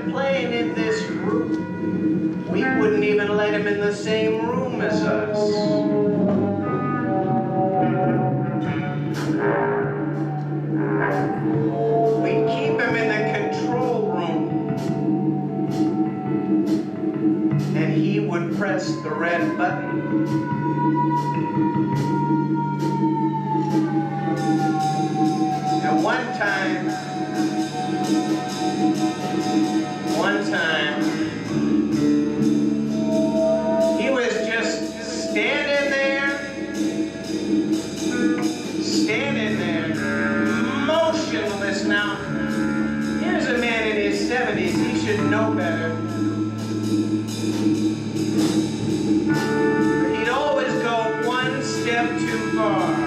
started playing in this group, we wouldn't even let him in the same room as us. We'd keep him in the control room, and he would press the red button. And one time, he was just standing there, motionless. Now, here's a man in his 70s, he should know better. But he'd always go one step too far.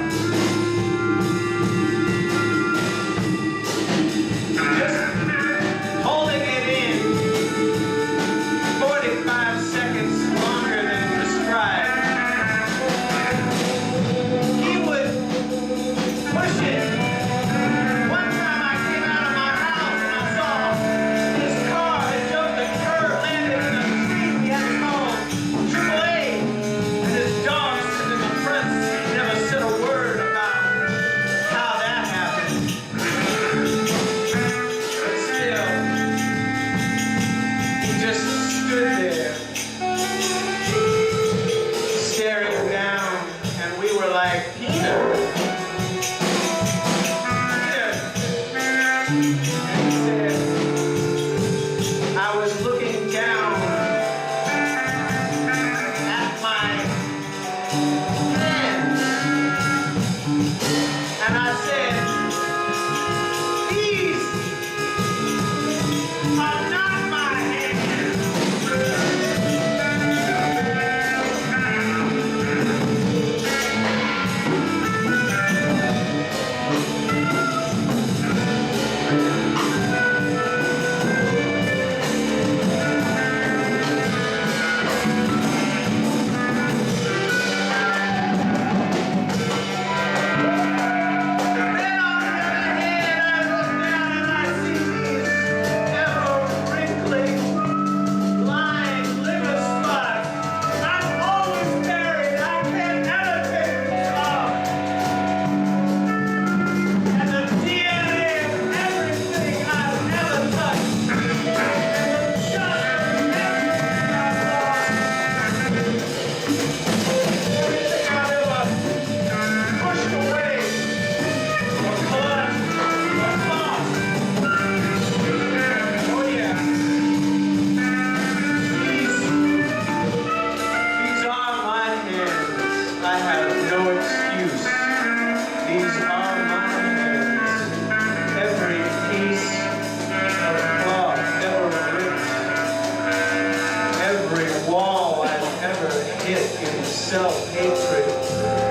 Self-hatred.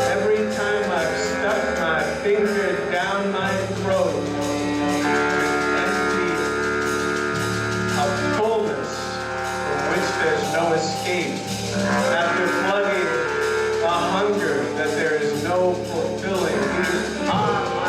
Every time I've stuck my finger down my throat, empty, a fullness from which there's no escape. After flooding a hunger that there is no fulfilling. These are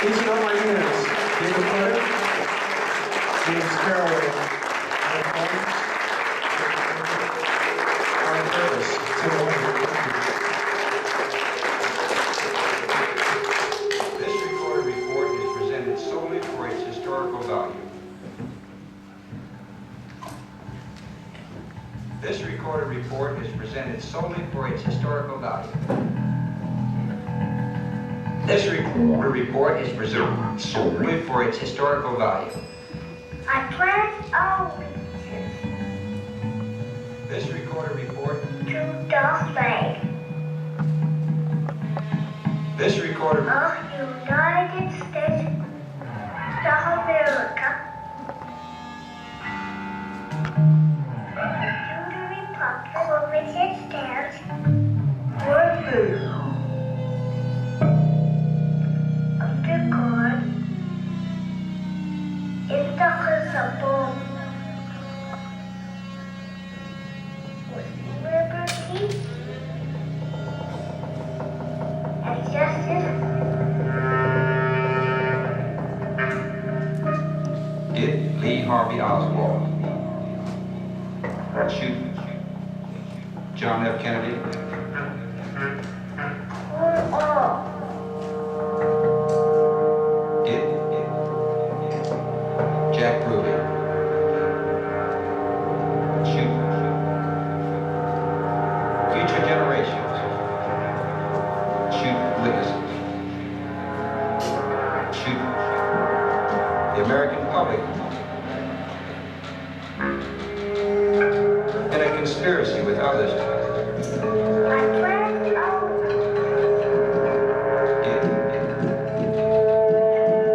These are my units. David Carter, James Carroll, on purpose. This recorded report is presented solely for its historical value. This recorded report is presented solely for its historical value. This recorder report is preserved solely for its historical value. I pledge allegiance This recorder report. to the flag This recorder. of United States of America, to the republic for which it stands, one nation, under God, indivisible, with liberty and justice. It, Lee Harvey Oswald. Shoot. John F. Kennedy. For all. It. Jack Ruby. Shoot. Future generations. Shoot witnesses. Shoot. The American public. In a conspiracy with others. I pledge allegiance It.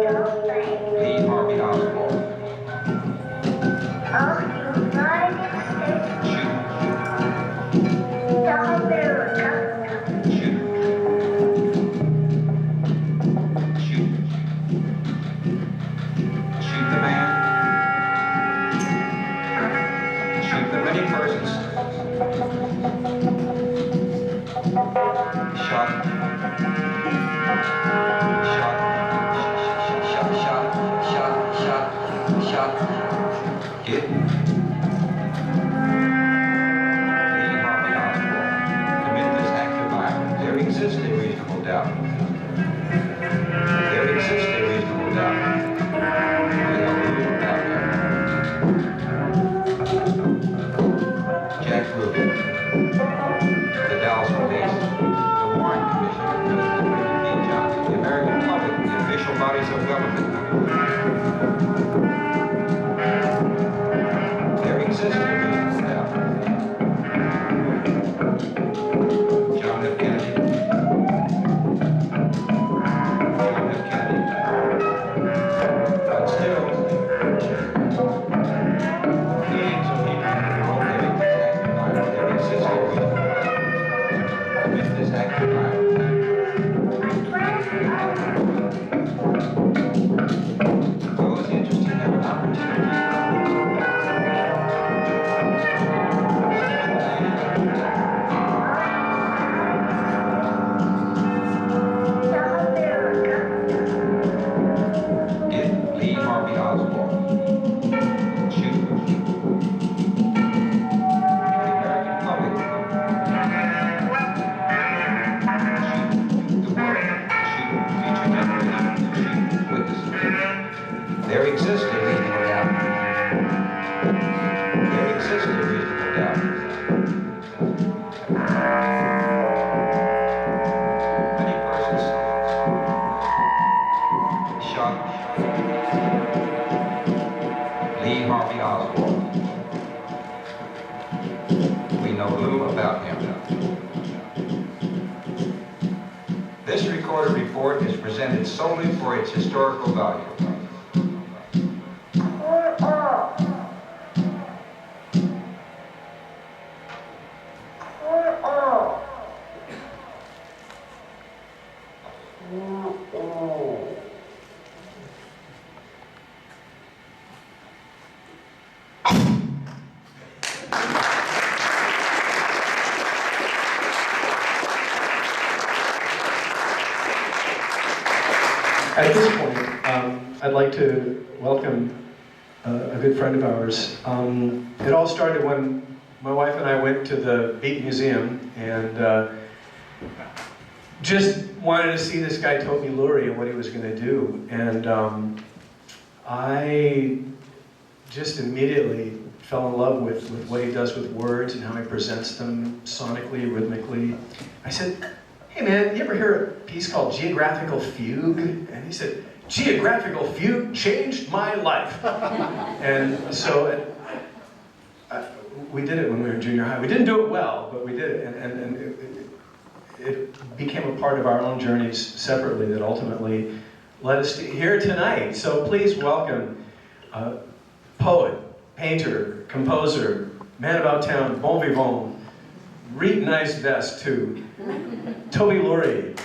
to the flag Lee Harvey Oswald. of United States Shoot. of America, Shoot. Shoot. Shoot the man. Shoot the many persons. Shot. Shot. Hit. Lee Harvey Oswald committed this act of violence. There exists a reasonable doubt. There exists a reasonable doubt. We know little about him. Jack Ruby, the Dallas Police, the Warren Commission, President Lyndon B. Johnson, the American public, the official bodies of government. There exists a reasonable doubt. John F. Kennedy. John F. Kennedy. But still, millions of people involved in this act of violence. There exists a reasonable doubt. Commit this act of violence. I pledge allegiance Those interested have an opportunity. to America, It, Lee Harvey Oswald. Shoot. The American public. Shoot the world. Shoot future generations. Shoot witnesses. There exists a reasonable doubt. There exists a reasonable doubt. Many persons shot Lee Harvey Oswald. We know little about him. This recorded report is presented solely for its historical value. for all. For all. At this point, I'd like to welcome a good friend of ours. It all started when my wife and I went to the Beat Museum and just wanted to see this guy Toby Lurie and what he was going to do. And I just immediately fell in love with what he does with words and how he presents them sonically, rhythmically. I said, hey man, you ever hear a piece called Geographical Fugue? And he said, Geographical Fugue changed my life. And so we did it when we were in junior high. We didn't do it well, but we did it. And it became a part of our own journeys separately that ultimately led us to here tonight. So please welcome poet, painter, composer, man about town, bon vivant, read nice vest too, Toby Lurie.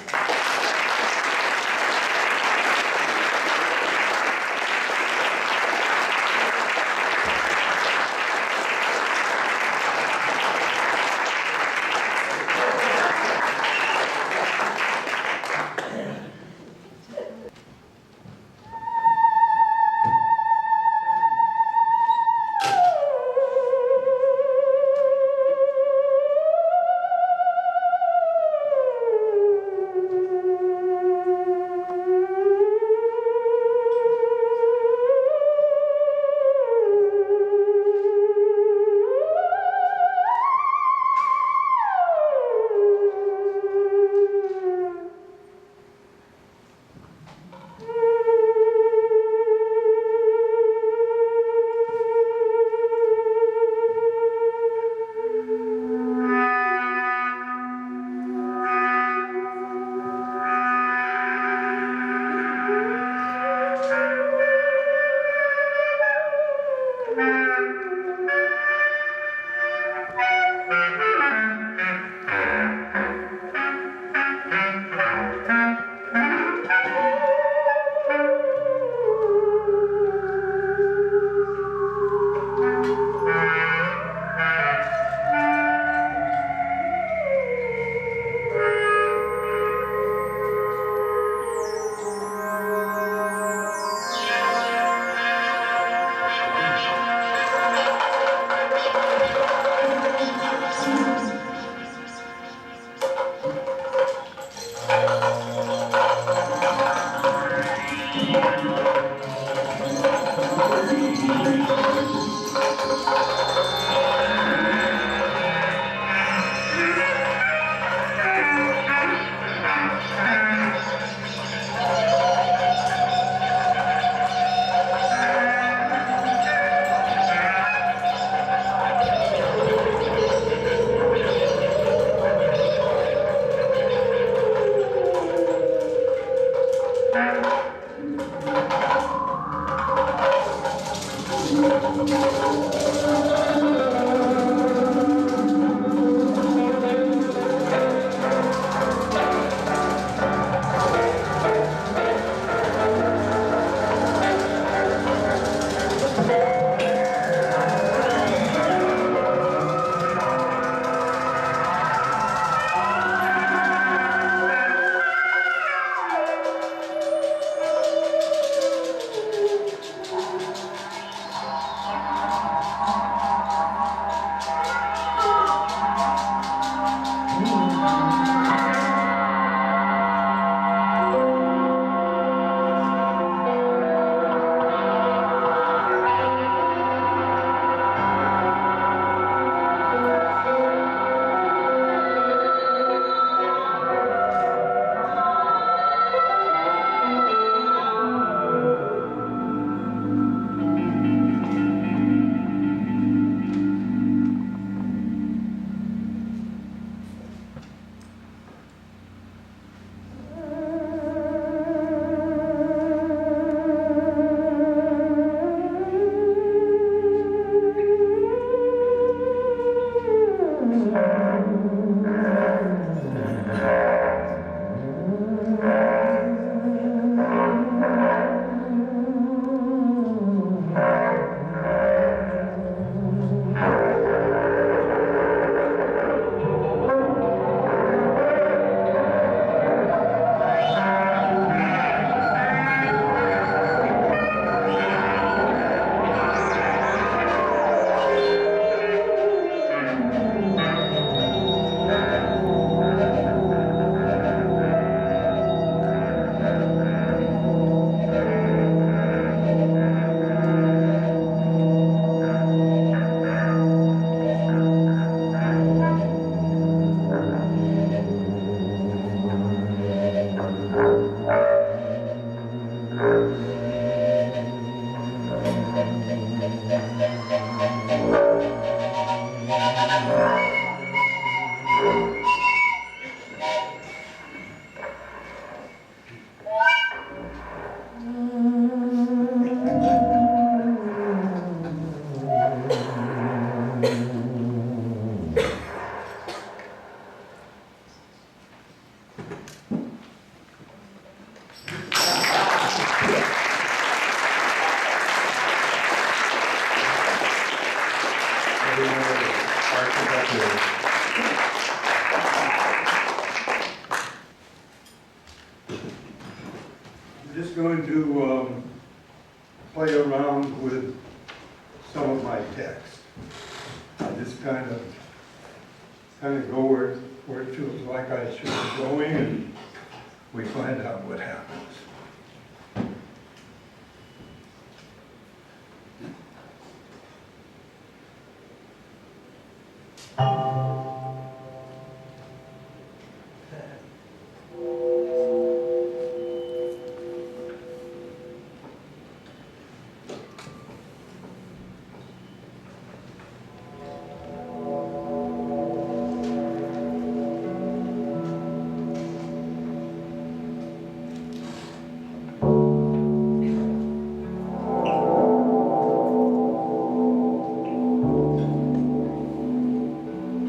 I'm just going to play around with some of my text. I just kind of go where it feels like I should be going, and we find out what happens.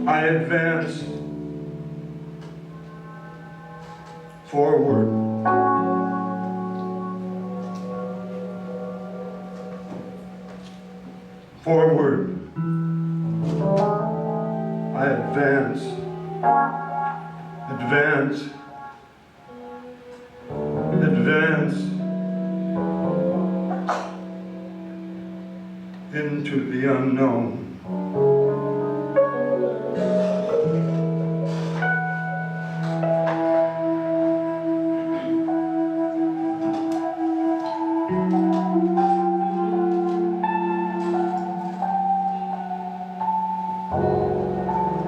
I advance forward. Forward. I advance. Advance. Advance into the unknown.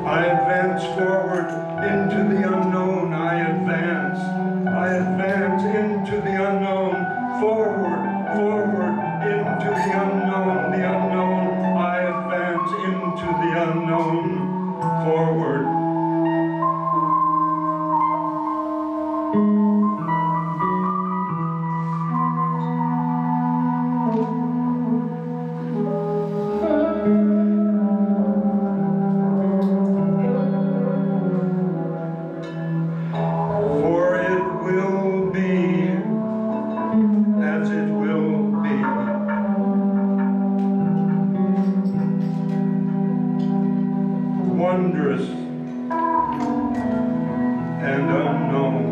I advance forward into the unknown. I advance into the unknown. Forward into the unknown. The unknown. I advance into the unknown. Forward. For it will be as it will be. Wondrous and unknown.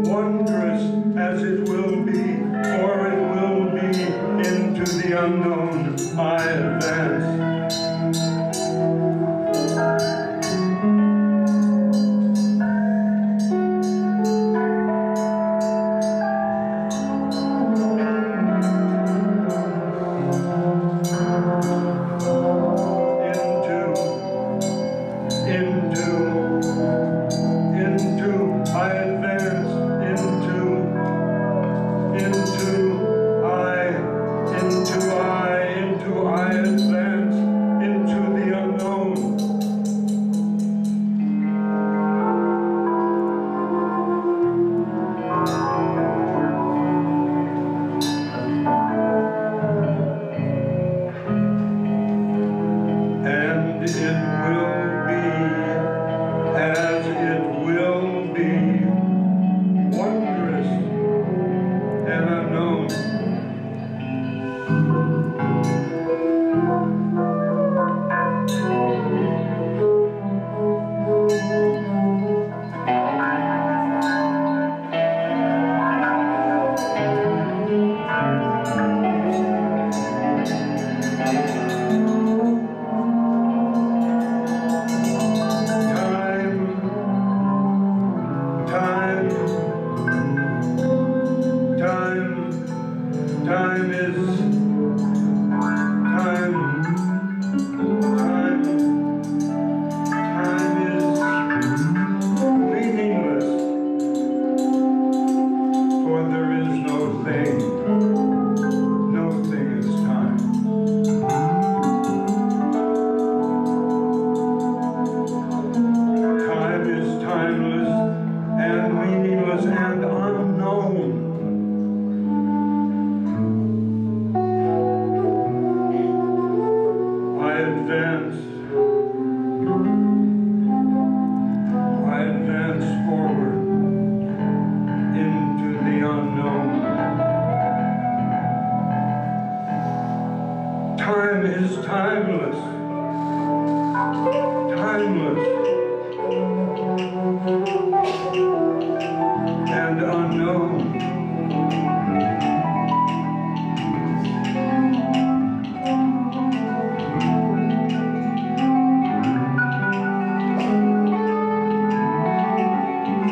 Wondrous as it will be, for it will be into the unknown. I advance. I advance I advance into the unknown. And it will be as it will be, wondrous and unknown. I advance timeless, and unknown.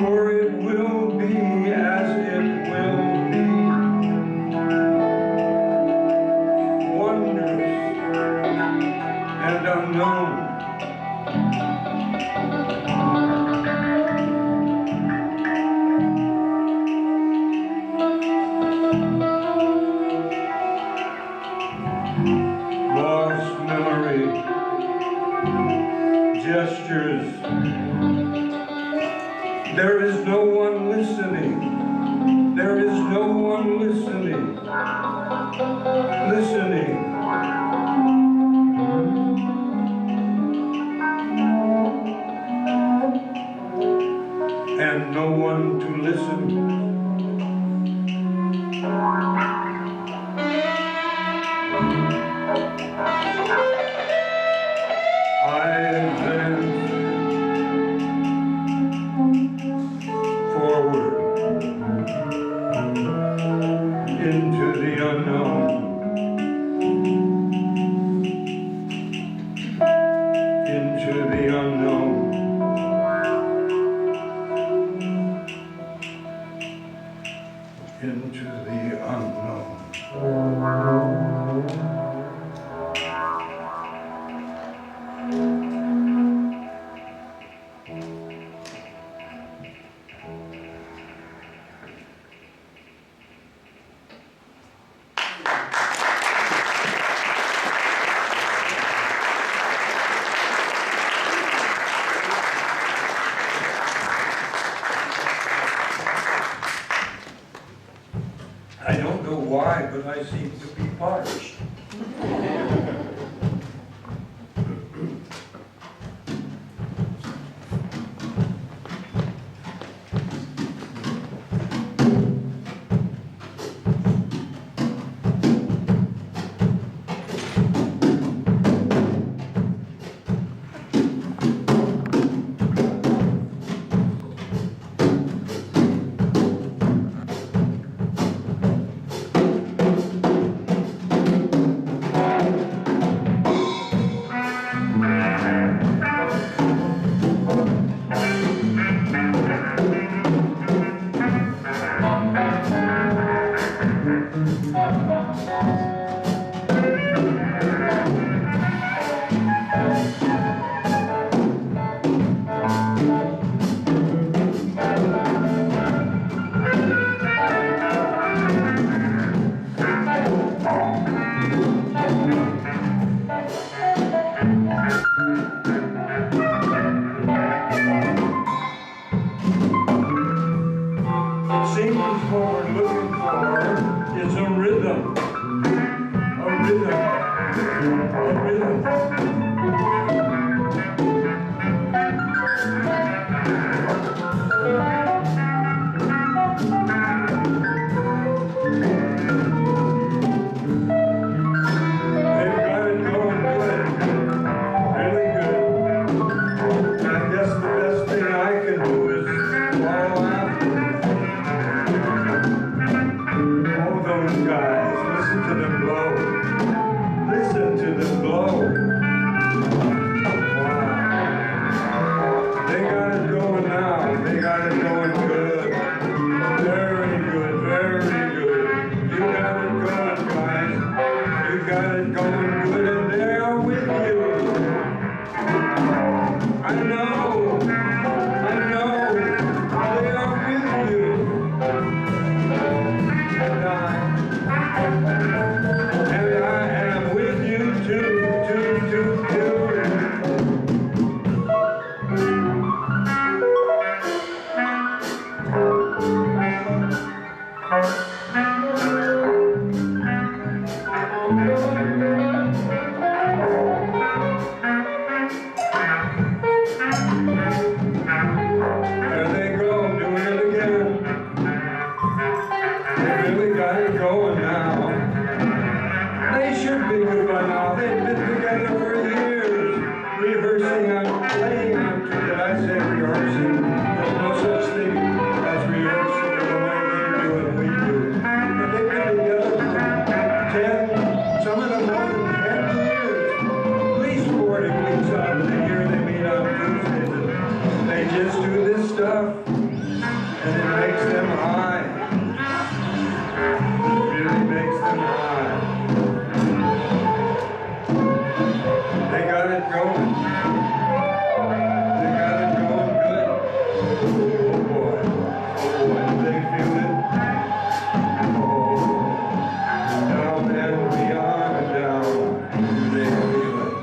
For it will be as it will be, wondrous and unknown. Lost memory, gestures. There is no one listening. There is no one listening. Listening. And no one to listen. I advance forward into the unknown, into the unknown, into the unknown. I don't know why, but I seem to be parched. stuff, and it makes them high. It really makes them high. They got it going. They got it going good. Oh boy. Oh boy. Do they feel it? Oh. Down and beyond and down. Do they feel it?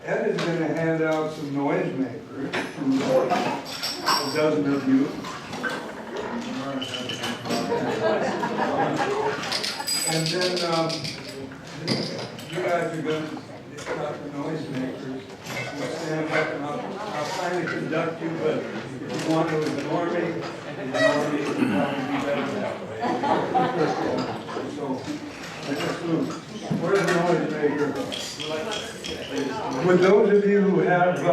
Ed is going to hand out some noisemakers from a dozen of you. And then you guys are going to talk to noisemakers. We'll stand up and I'll kind of conduct you, but if you want to ignore me, it'll probably be better that way. So, let's move. Where's the noisemaker? Would those of you who have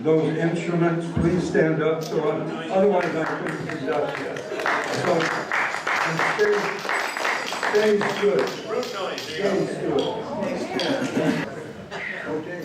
those instruments, please stand up, so otherwise I couldn't conduct you. So, stay stood. Stay stood. Okay.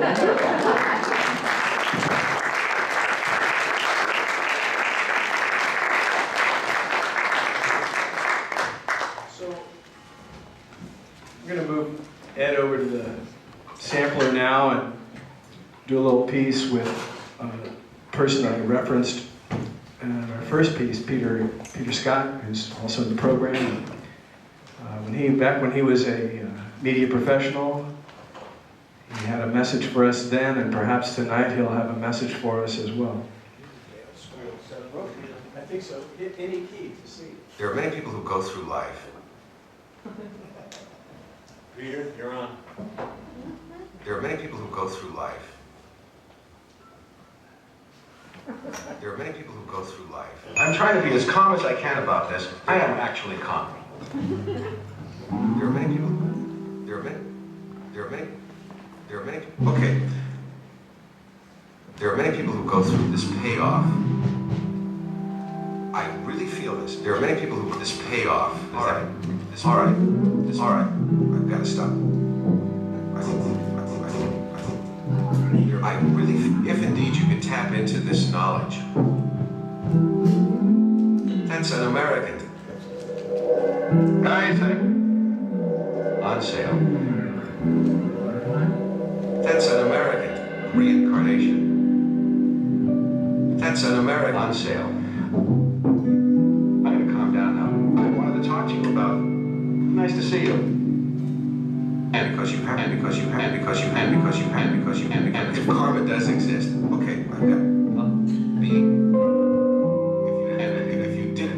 So I'm going to move Ed over to the sampler now and do a little piece with a person I referenced in our first piece, Peter Scott, who's also in the program. Back when he was a media professional, he had a message for us then, and perhaps tonight he'll have a message for us as well. I think so. Hit any key to see. There are many people who go through life. Peter, you're on. There are many people who go through life. There are many people who go through life. I'm trying to be as calm as I can about this. I am actually calm. There are many people. Okay. There are many people who go through this payoff. I really feel this. There are many people who this payoff. All right. I've got to stop. I really, if indeed you can tap into this knowledge, that's an American. On sale. That's an American reincarnation. That's an American on sale. I'm going to calm down now. I wanted to talk to you about. Nice to see you. And because you have, if karma does exist, okay, I've got being. If you did,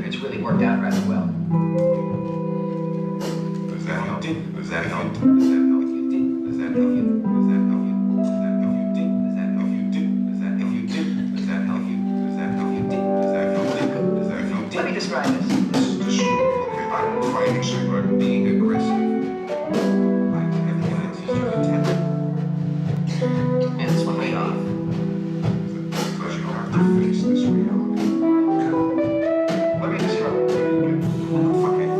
it's really worked out rather well. Does that help? Does that help? Does that help? Does that help? Does that help? Does that help? Does that help? Does that help? Does that help? Does that help? Does that help? Does that help? Let me describe this. This is descriptive. I'm fighting somebody. Being aggressive. And it's my off. Because you have to face this reality. Let me describe it. Fucking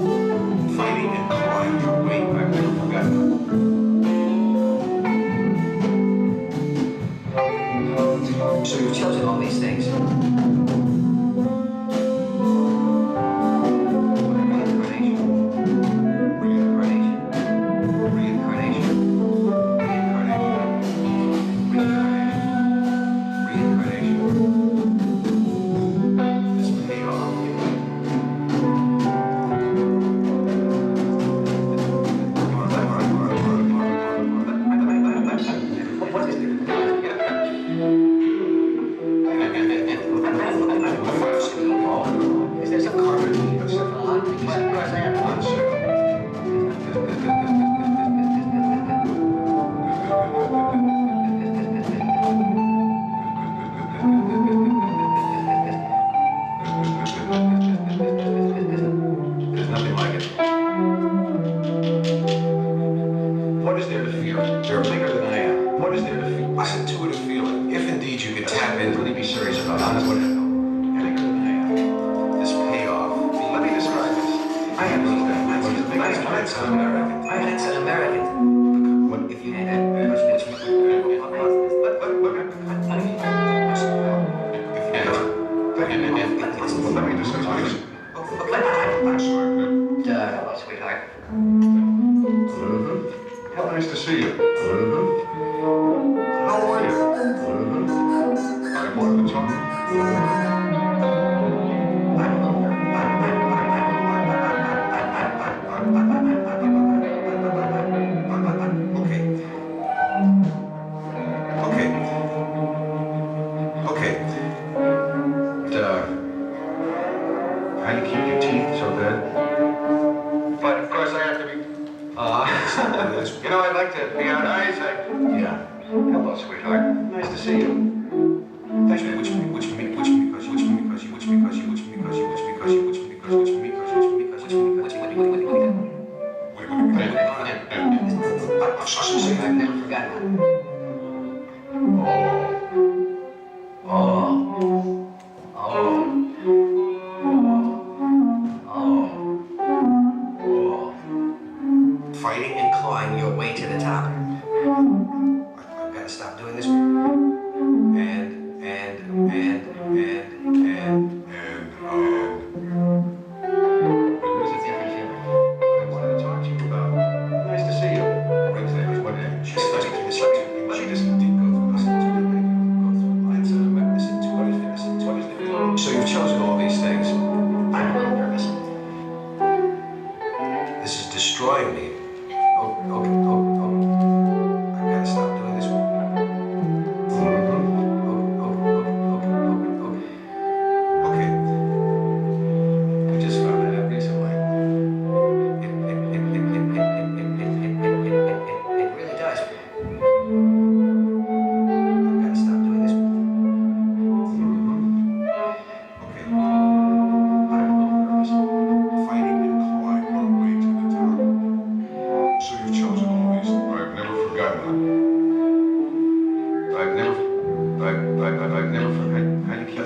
fighting and clawing your way. I've never forgotten. So you've chosen all these things.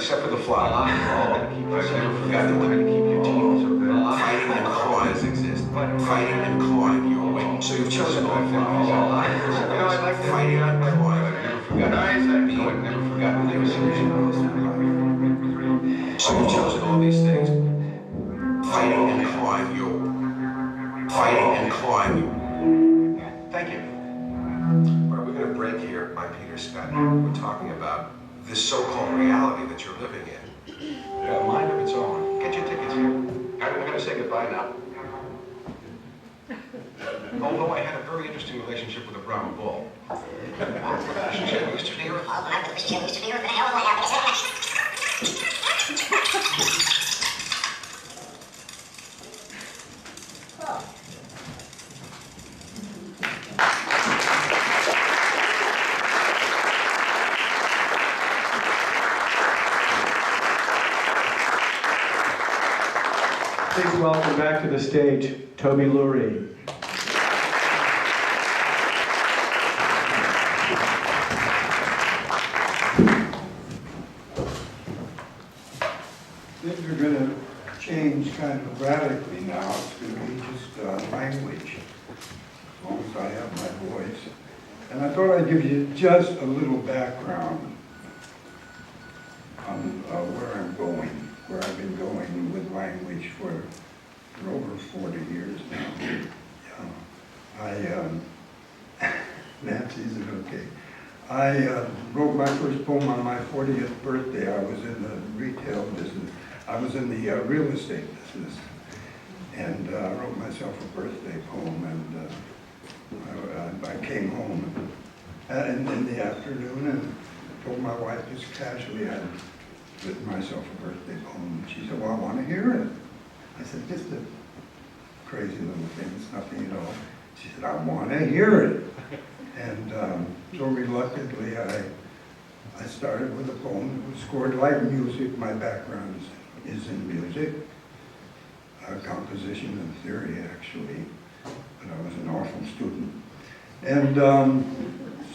except for the flower. I've never forgotten the way to keep your teeth. Fighting and clawing exist. Fighting and clawing your way. So you've chosen all flowers. I'd like to Fighting and clawing. Never forgotten the illusion. So you've chosen all these things. Fighting and clawing your. Fighting and clawing your. Thank you. All right, we're going to break here. I'm Peter Scott. We're talking about this so-called reality that you're living in. A mind of its own. Get your tickets here. I'm going to say goodbye now. Although I had a very interesting relationship with a brown bull. Relationship used to be Please welcome back to the stage, Toby Lurie. Things are going to change kind of radically now. It's going to be just language, as long as I have my voice. And I thought I'd give you just a little background on where I'm going, where I've been going with language for over 40 years now. Nancy, is it okay? I wrote my first poem on my 40th birthday. I was in the retail business. I was in the real estate business. And I wrote myself a birthday poem, and I came home in the afternoon and told my wife just casually I'd written myself a birthday poem. She said, well, I want to hear it. I said, just a crazy little thing, it's nothing at all. She said, I want to hear it. And so reluctantly, I started with a poem that was scored like music. My background is in music, composition and theory, actually, but I was an awful student. And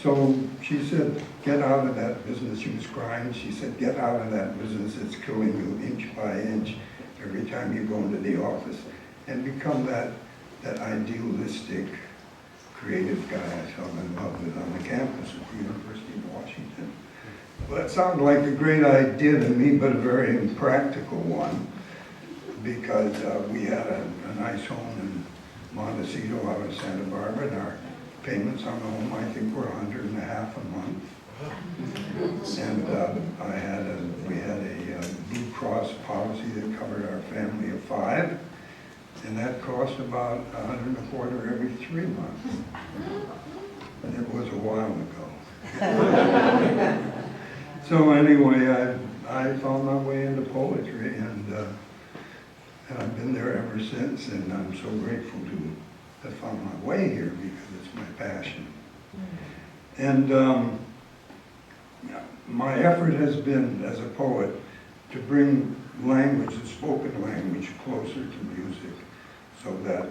so she said, get out of that business. She was crying. She said, get out of that business. It's killing you inch by inch every time you go into the office, and become that idealistic, creative guy I fell in love with on the campus of the University of Washington. Well, that sounded like a great idea to me, but a very impractical one, because we had a nice home in Montecito out of Santa Barbara, and our payments on the home, I think, were $150 a month. And we had a Blue Cross policy that covered our family of 5, and that cost about $125 every 3 months. And it was a while ago. So anyway, I found my way into poetry, and I've been there ever since, and I'm so grateful to have found my way here because it's my passion. And my effort has been, as a poet, to bring language, the spoken language, closer to music, so that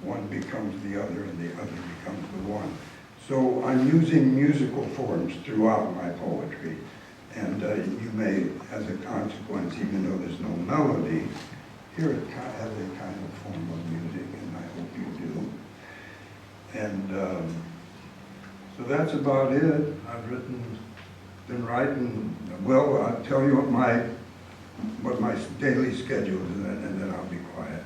one becomes the other and the other becomes the one. So I'm using musical forms throughout my poetry, and you may, as a consequence, even though there's no melody, hear it as a kind of form of music, and I hope you do. And so that's about it. I've been writing, well, I'll tell you what my daily schedule is, and then I'll be quiet.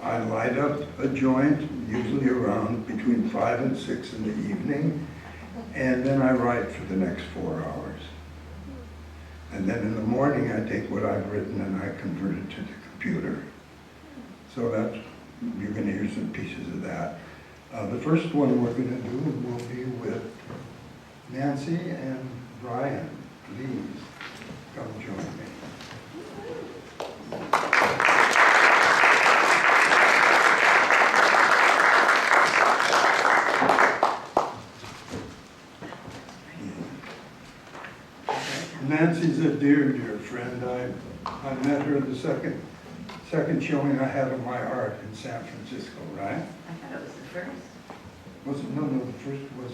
I light up a joint, usually around between 5 and 6 in the evening, and then I write for the next 4 hours. And then in the morning, I take what I've written and I convert it to the computer. So that's, you're going to hear some pieces of that. The first one we're going to do will be with Nancy and Brian. Please come join me. Nancy's a dear, dear friend. I met her the second showing I had of my art in San Francisco, right? I thought it was the first. Was it? No, the first was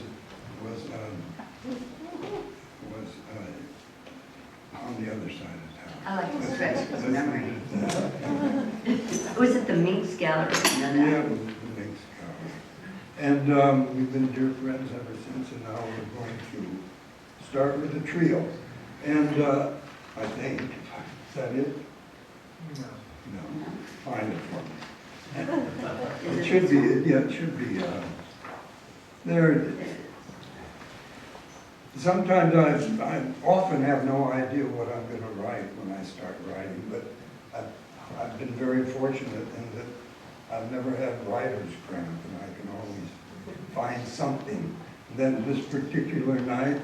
on the other side of town. I like to stretch his Let's memory. leave it at that. Was it the Minx Gallery? No, no. Yeah, the Minx Gallery. And we've been dear friends ever since, and now we're going to start with a trio. And I think, is that it? No. Find it for me. It should be, yeah, it should be, there it is. Sometimes I often have no idea what I'm going to write when I start writing, but I've been very fortunate in that I've never had writer's cramp, and I can always find something. Then this particular night,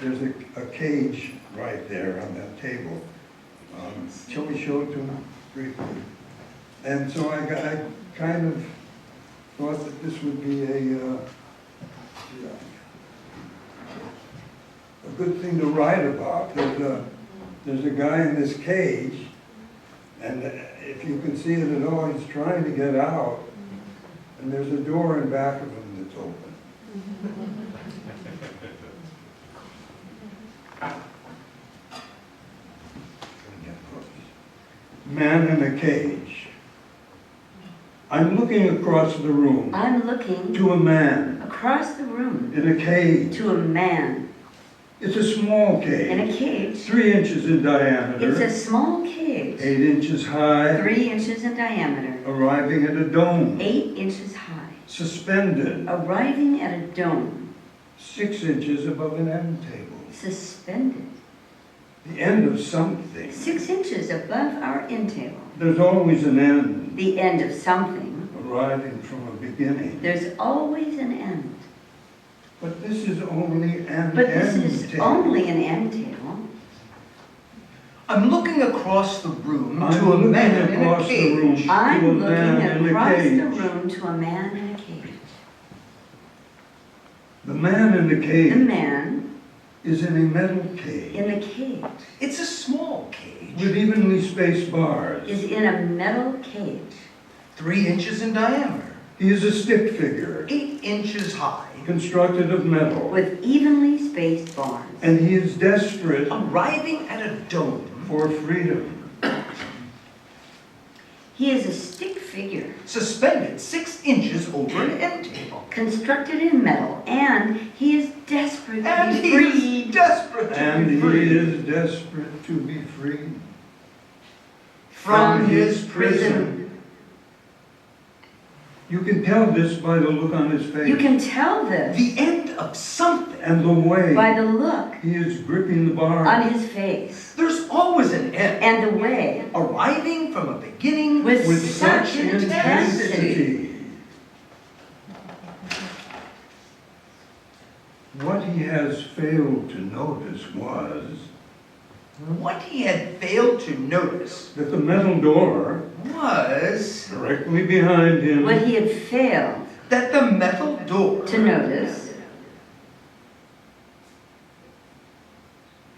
there's a cage right there on that table. Shall we show it to them briefly? And so I kind of thought that this would be a good thing to write about. There's a guy in this cage, and if you can see it at all, he's trying to get out, and there's a door in back of him that's open. Man in a cage. I'm looking across the room. I'm looking to a man across the room in a cage. to a man It's a small cage. in a cage. 3 inches in diameter. It's a small cage. 8 inches high. 3 inches in diameter. Arriving at a dome. 8 inches high. Suspended. Arriving at a dome. 6 inches above an end table. Suspended. The end of something. 6 inches above our end table. There's always an end. The end of something. Arriving from a beginning. There's always an end. But this is only an But end this is table. only an end table. I'm looking across the room I'm to a looking man in a across the room. cage. I'm To a man looking in a across the cage. room to a man in a cage. The man in the cage The man is in a metal cage in the cage It's a small cage, with evenly spaced bars. is in a metal cage. 3 inches in diameter, He is a stick figure 8 inches high, constructed of metal, With evenly spaced bars. and he is desperate arriving at a dome, for freedom. He is a stick figure suspended 6 inches over an end table. constructed in metal, and he is desperate to And be he free. is desperate to And be he free is desperate to be free from his prison. You can tell this by the look on his face. You can tell this The end of something. And the way by the look he is gripping the bar. on his face There's always an end, and the way arriving from a beginning with with such such intensity. intensity. What he has failed to notice was What he had failed to notice that the metal door was directly behind him What he had failed that the metal door to notice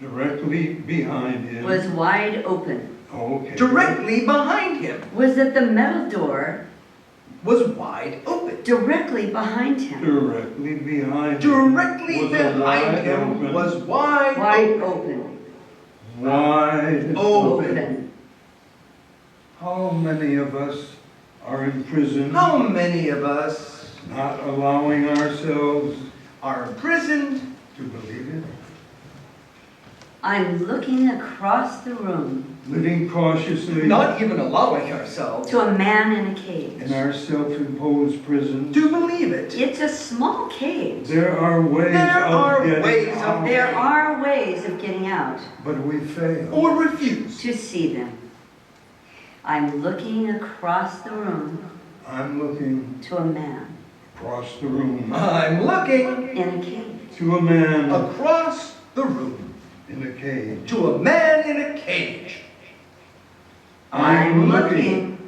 directly behind him. was wide open. Okay. directly behind him Was that the metal door was wide open. directly behind him? Directly behind Directly him was a behind wide him open- was wide Wide open. open. wide Open. Open. How many of us are in prison, How many of us not allowing ourselves are imprisoned? to believe it? I'm looking across the room Living cautiously Not even allowing ourselves to a man in a cage. in our self-imposed prisons. to believe it. It's a small cage. There are ways There of are getting ways of out, There are ways of getting out but we fail. Or refuse. to see them. I'm looking across the room I'm looking to a man across the room I'm looking in a cage. to a man across the room in a cage. to a man in a cage. I'm looking.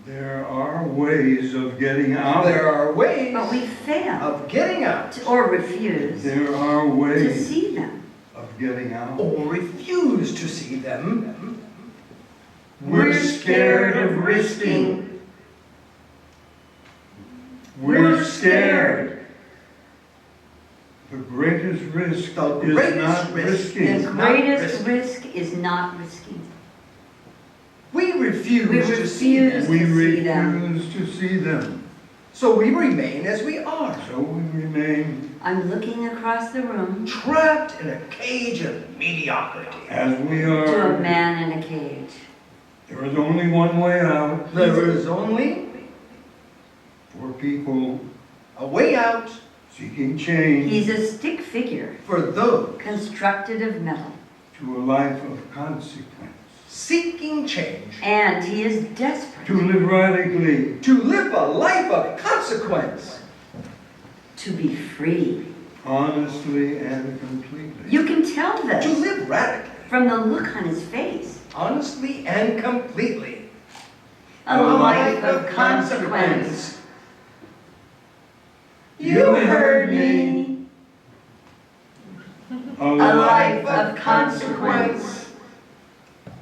There are ways of getting out. There are ways But we fail of getting out or refuse There are to ways see them. of getting out. or refuse to see them. We're scared of risking. We're scared. The greatest risk The is greatest not risk risking. is The not greatest risking. risk is not risking. We refuse We to see refuse them. We to see them. refuse to see them. So we remain as we are, So we remain I'm looking across the room trapped in a cage of mediocrity. as we to a are. man in a cage. There is only one way out There is only for people a way out seeking change He's a stick figure, for those constructed of metal, to a life of consequence. seeking change and he is desperate To live radically, to live a life of consequence. to be free. honestly, and completely. You can tell To this live radically, from the look on his face. honestly, and completely. A life of consequence. You heard me. A A life of consequence.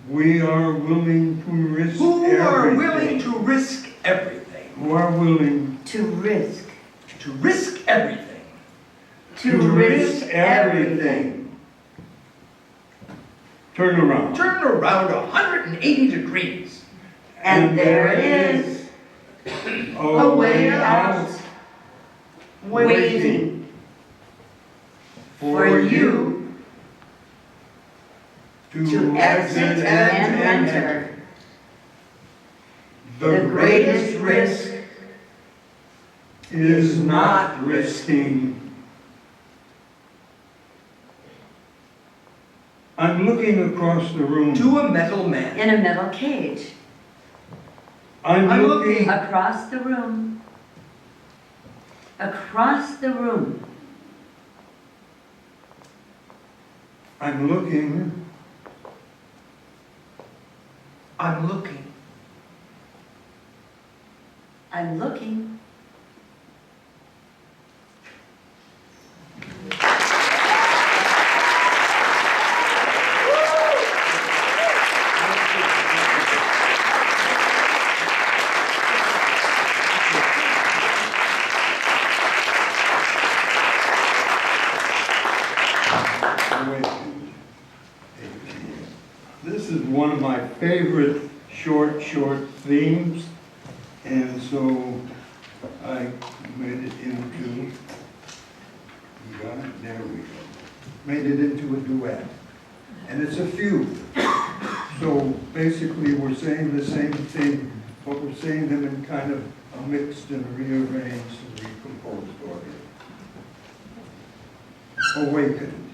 We are willing to risk Who everything. are willing to risk everything. Who are willing To risk. To risk everything. To risk everything. Turn around. Turn around 180 degrees. And there it is. A way out. Waiting for you to exit and enter. The greatest risk is not risking. I'm looking across the room. To a metal man. in a metal cage. I'm looking. Across the room. Across the room. I'm looking. I'm looking. I'm looking. This is one of my favorite short themes, and so I made it into, you got it? There we go. Made it into a duet. And it's a fugue. So basically we're saying the same thing, but we're saying them in kind of a mixed and rearranged and recomposed order. Awakened.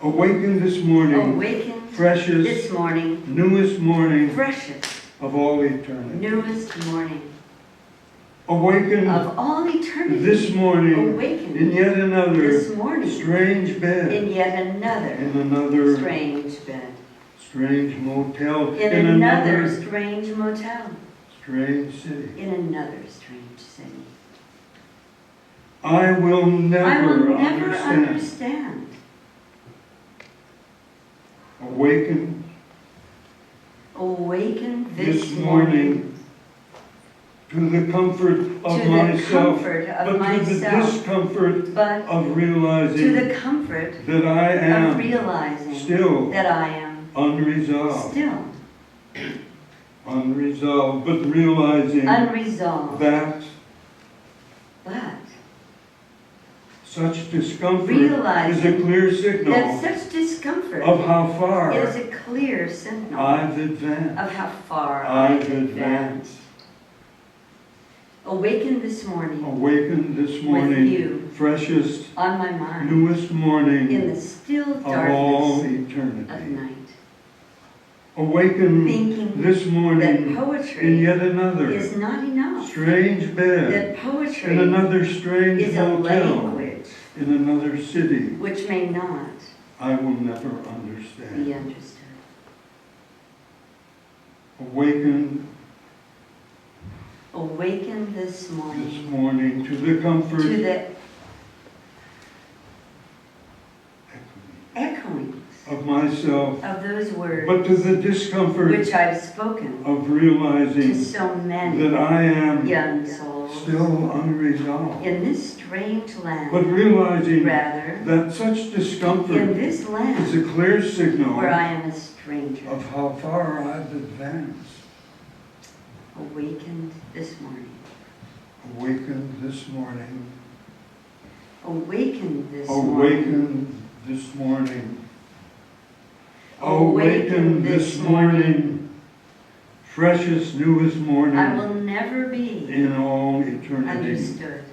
Awakened this morning, Awakened freshest, this morning. newest morning Freshest, of all eternity. newest morning. Awakened Of all eternity. this morning Awakened in yet another this morning. strange bed, In yet another in another strange bed. strange motel, In another strange motel. strange city. In another strange city. I will I never will never understand. understand. Awakened Awaken this this morning to the comfort of to the myself, comfort of but to the myself, discomfort but of to realizing the comfort that I of am realizing still that I am unresolved. still Unresolved, but realizing unresolved. that But such discomfort realizing is a clear that signal such discomfort of how far is a clear signal I've advanced. of how far I've I've advanced. advanced. Awaken this morning Awakened this morning, you freshest, on my mind newest morning in the still of all darkness of eternity. night. Awakened Thinking this that morning in poetry yet another is not enough. strange bed, That poetry in another strange is a motel, language in another city, which may not I will never be understand. understood. Awakened Awaken this this morning morning to the comfort to the echoings of myself, of those words but to the discomfort which I've spoken of to realizing so many that I am young souls still unresolved. In this strange land, But realizing rather, that such in discomfort this is land a clear signal where I am a stranger, of how far I've advanced. awakened this morning, Awakened this morning. awakened this morning, Awakened this morning. Awakened this morning. Freshest, newest morning. I will never be in all eternity. understood.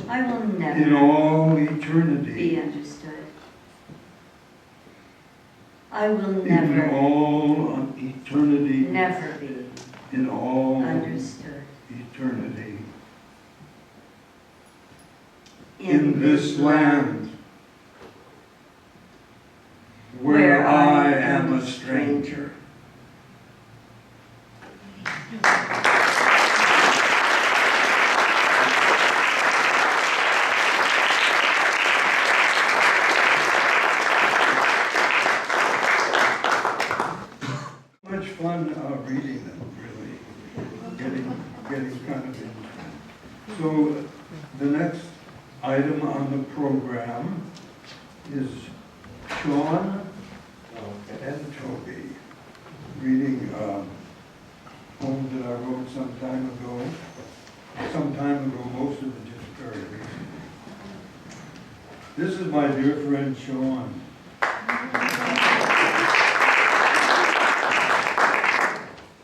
I will never In all be eternity. understood. I will In never, all eternity. never be In all understood. eternity. In this land where I am a stranger. Much fun reading them, really, getting kind of into it. So the next item on the program is Sean and Toby reading poems that I wrote some time ago. Most of it just very recently. This is my dear friend Sean.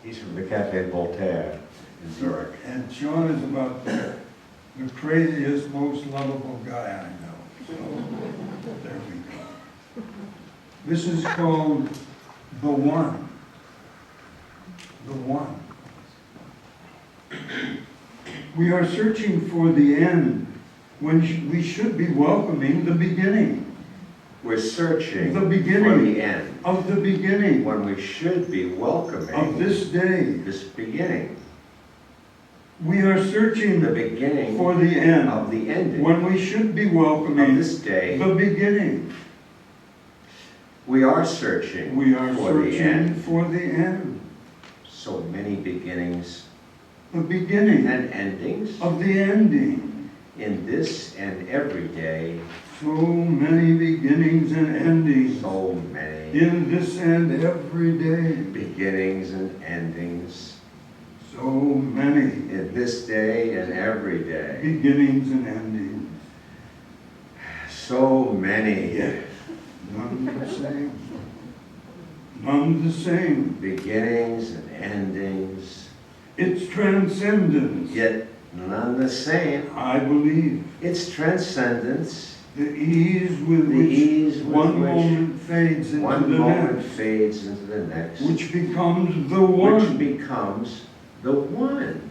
He's from the Café Voltaire in Zurich. And Sean is about the craziest, most lovable guy I know. So there we go. This is called The One. The One. We are searching for the end when we should be welcoming the beginning. We're searching The beginning. for the end Of the beginning. when we should be welcoming Of this day. this beginning. We are searching The beginning for the end. of the ending When we should be of welcoming this day. the beginning. We are searching We are for the searching end. for the end. So many beginnings The beginning and endings of the ending. in this and every day. So many beginnings and endings So many in this and every day. beginnings and endings So many in this day and every day. beginnings and endings. So many Yet none the same. None the same. beginnings and endings, It's transcendence. yet none the same. I believe. It's transcendence, The ease with the which ease with one which moment fades into one the moment next, fades into the next, which becomes the which one. becomes the one.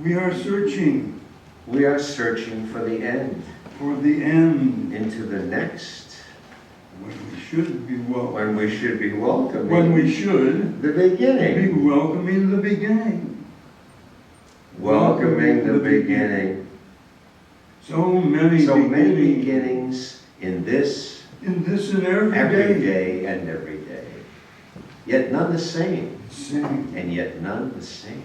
We are searching We are searching for the end, for the end into the next, when we should be when we should be welcoming when we should the be beginning. welcoming the beginning. Welcoming the beginning. So many So many beginnings beginnings in this in this and every every day. day and every day. Yet none the same, Same. and yet none the same.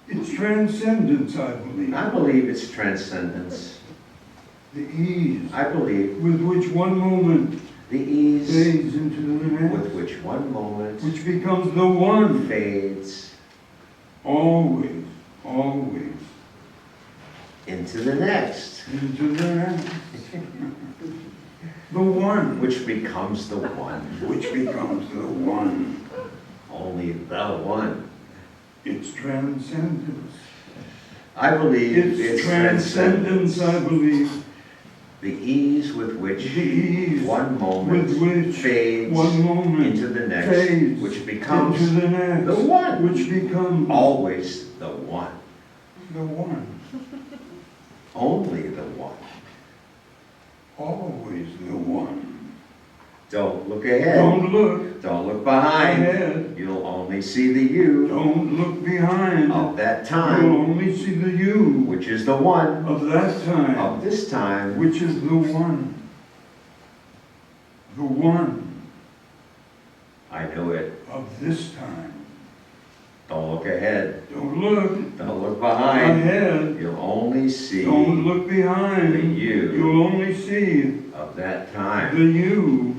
It's transcendence, I believe. I believe it's transcendence. The ease I believe with which one moment the ease fades into the next, with which one moment which becomes the one. fades Always, always into the next, into the next. The one, which becomes the one. which becomes the one. Only the one. It's transcendence. I believe It's transcendence, I believe. The ease with which The ease one moment with which fades one moment into the next, fades which becomes into the next, the one. which becomes Always the one. the one. Only the one. Always the one. Don't look ahead. Don't look Don't look behind. ahead. You'll only see the you Don't look behind. of that You'll time, only see the you which is the one of that time, of this time, which is the one. The one I know it, of this time. Don't look ahead. Don't look Don't look behind. ahead. You'll only see Don't look behind. the you You'll only see of that the time, you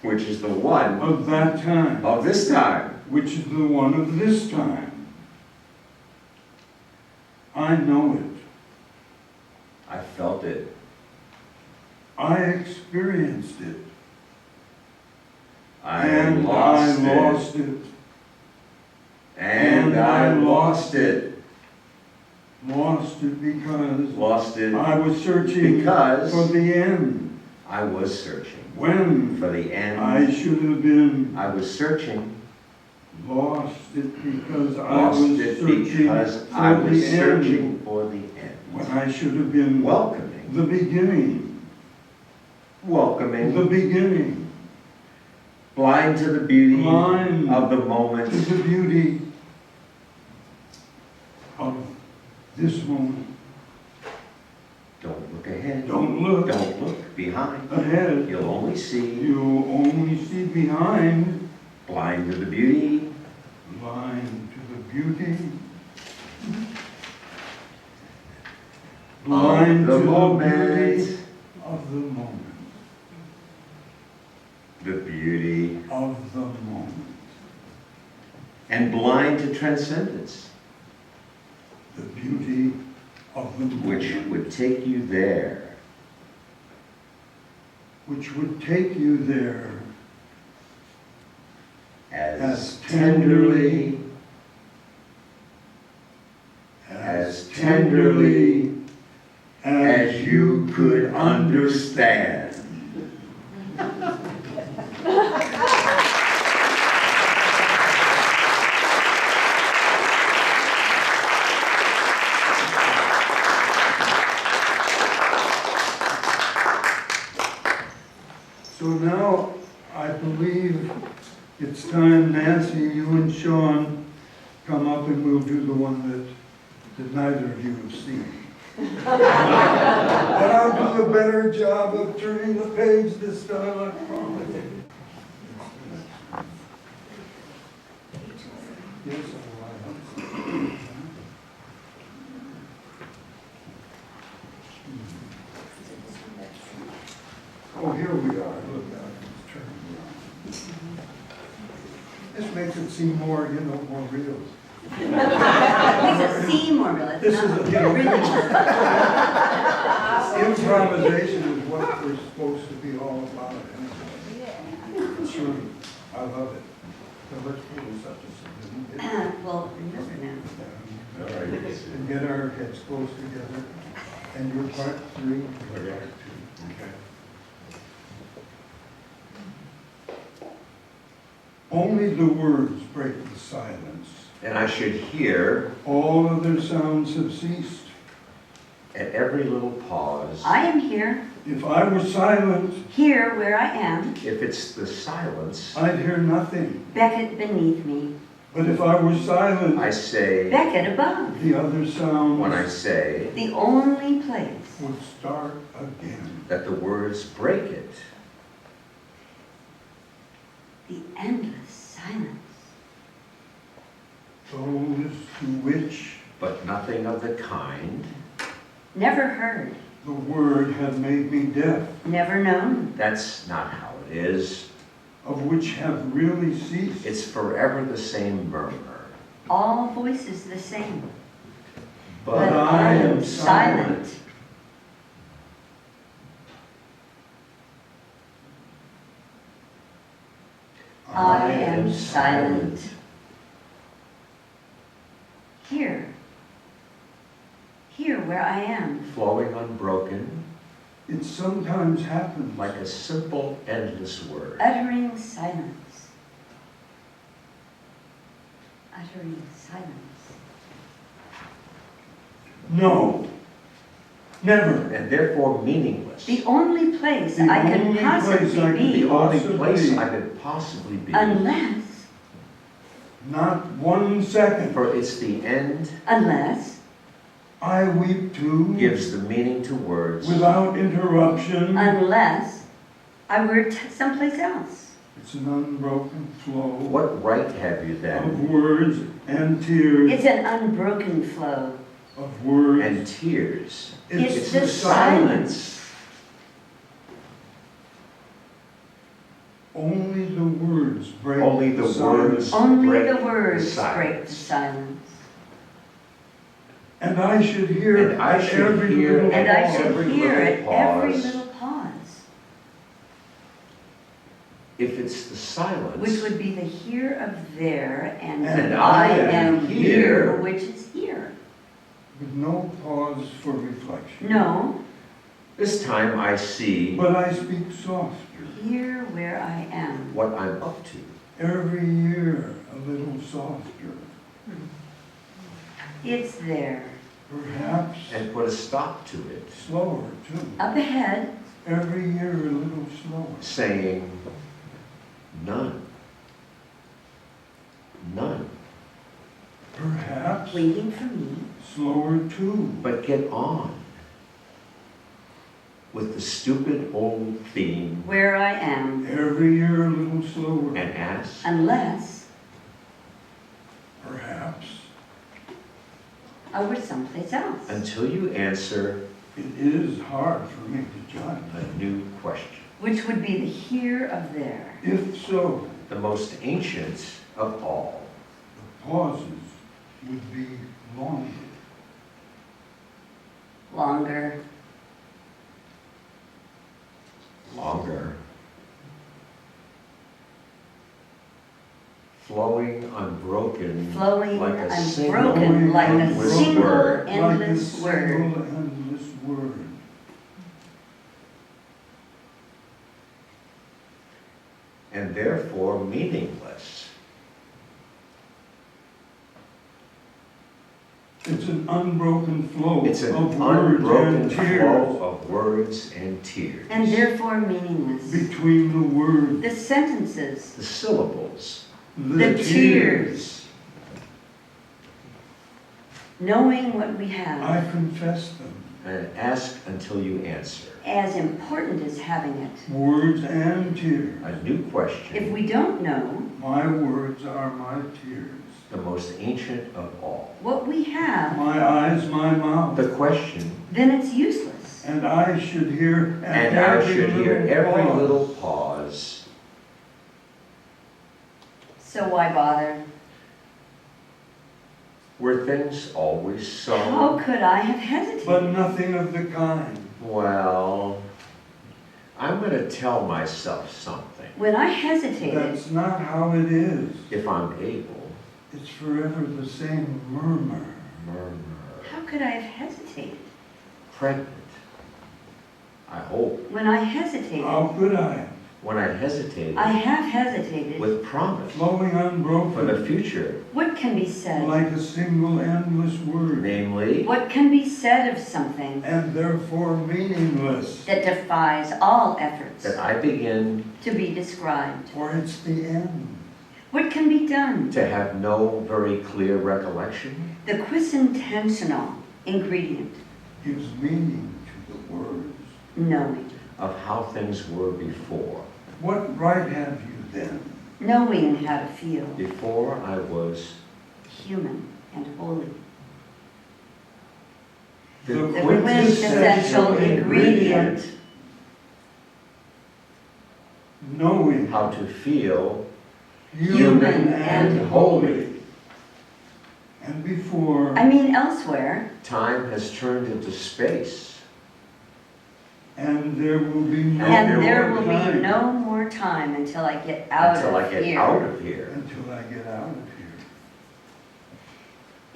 which is the one of that time, of this time. which is the one of this time. I know it. I felt it. I experienced it. I lost I it. lost it. And I lost it. Lost it because Lost it I was searching because for the end. I was searching When for the end. I should have been I was searching. lost it because I Lost was it searching because for I was the searching end. for the end. When I should have been Welcoming. the beginning. Welcoming. The beginning. Blind to the beauty Blind of the to moment. the beauty of this moment. Don't look ahead. Don't look Don't look behind. ahead. You'll only see. You only see behind. Blind to the beauty. Blind to the beauty. Blind of the to moment. the beauty of the moment. The beauty. Of the moment. And blind to transcendence, The beauty of the moment. which would take you there. Which would take you there As tenderly, as tenderly as you could understand. So now I believe it's time, Nancy, you and Sean come up and we'll do the one that neither of you have seen. But I'll do a better job of turning the page this time, I promise. Yes, I will. Oh, here we are. Look, it's turning around. This makes it seem more, more real. Makes it seem more real. It's This not is, really. improvisation is what we're supposed to be all about. Anyway. Sure, I love it. So let's pull this up just a little bit. Well, remember now. All right. And get our heads close together. And your part 3, your part 2. Okay. Only the words break the silence. And I should hear All other sounds have ceased. at every little pause. I am here, If I were silent, here where I am, If it's the silence, I'd hear nothing. Beckett beneath me, But if I were silent, I say, Beckett above. the other sounds when I say The only place. would start again. that the words break it, The endless silence. Those to which but nothing of the kind, Never heard, the word had made me deaf, never known. that's not how it is. of which have really ceased. It's forever the same murmur. All voices the same. But I am silent. I am silent. Here. Here where I am. flowing unbroken, It sometimes happens. like a simple, endless word. Uttering silence. Uttering silence. No. Never. And therefore meaningless. The only place The I could only possibly place I could be. The only Possibly. place I could possibly be. Unless, Not 1 second. For it's the end unless, I weep too. gives the meaning to words. Without interruption. unless I were someplace else. It's an unbroken flow What right have you of then? words and tears. It's an unbroken flow. Of words. And tears. It's the the silence. Only the words break Only the silence. words Only break the words the break the silence. silence. And I should hear And I at should every hear little And I pause. should Every hear little it every pause. little pause, If it's the silence. which would be the here of there, and And I I am am here, here. which is here. With no pause for reflection. No, This time I see But I speak softer. here where I am. what I'm up to. Every year a little softer. It's there. Perhaps And put a stop to it. slower too. Up ahead, Every year a little slower. Saying, none. None. Perhaps waiting for me. slower too. But get on with the stupid old theme Where I am, Every year a little slower. and ask, unless Perhaps I were someplace else. until you answer it is hard for me to judge. a new question. Which would be the here of there. If so, The most ancient of all. the pauses would be longer. Longer, Longer. Flowing unbroken. flowing, like a single unbroken, like a endless single word. endless Like a word. single endless word. And therefore meaningless. It's an unbroken flow It's an of words unbroken and tears. flow of words and tears. And therefore meaningless. Between the words, The sentences, The syllables. the tears, knowing what we have, I confess them. And ask until you answer. as important as having it. Words and tears. A new question. If we don't know My words are my tears. The most ancient of all. what we have, My eyes, my mouth. The question. then it's useless. And I should hear at And I every should hear little every pause. little pause. So why bother? Were things always so? How could I have hesitated? But nothing of the kind. Well, I'm going to tell myself something. When I hesitated, That's not how it is. If I'm able. It's forever the same murmur. Murmur. how could I have hesitated? Pregnant. I hope. When I hesitated, How could I? When I hesitated. I have hesitated. With promise. Flowing For unbroken. the future. What can be said? Like a single endless word. Namely. What can be said of something And therefore meaningless. that defies all efforts That I begin to be described? For it's the end. What can be done? to have no very clear recollection. The quisintentional ingredient, Gives meaning to the words. knowing. Of how things were before. What right have you then? Knowing how to feel, Before I was human and holy. the The quintessential ingredient, Knowing how to feel human and holy. And before, I mean elsewhere, time has turned into space. and there will be no and there more will be time no more time until I get out Until I of get here. out of here. until I get out of here.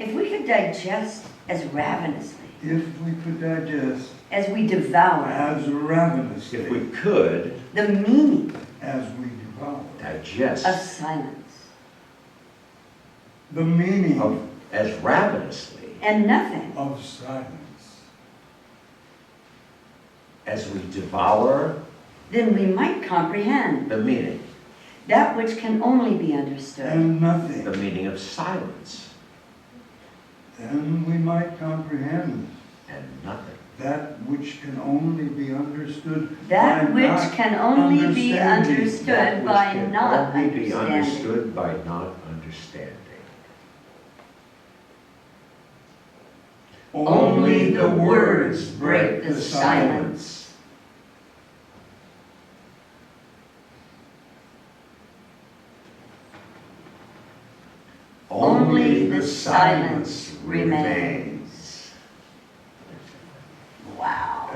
If we could digest as ravenously If we could digest as we devour as ravenously If we could the meaning as we devour digest of silence the meaning of as ravenously and nothing of silence. as we devour then we might comprehend the meaning that which can only be understood. And nothing. the meaning of silence Then we might comprehend and nothing. that which which can only be understood That by which not can only be understanding. understood That which by can not only be understanding. understood by not understanding. Only the words break the silence. Only the silence remains. Wow.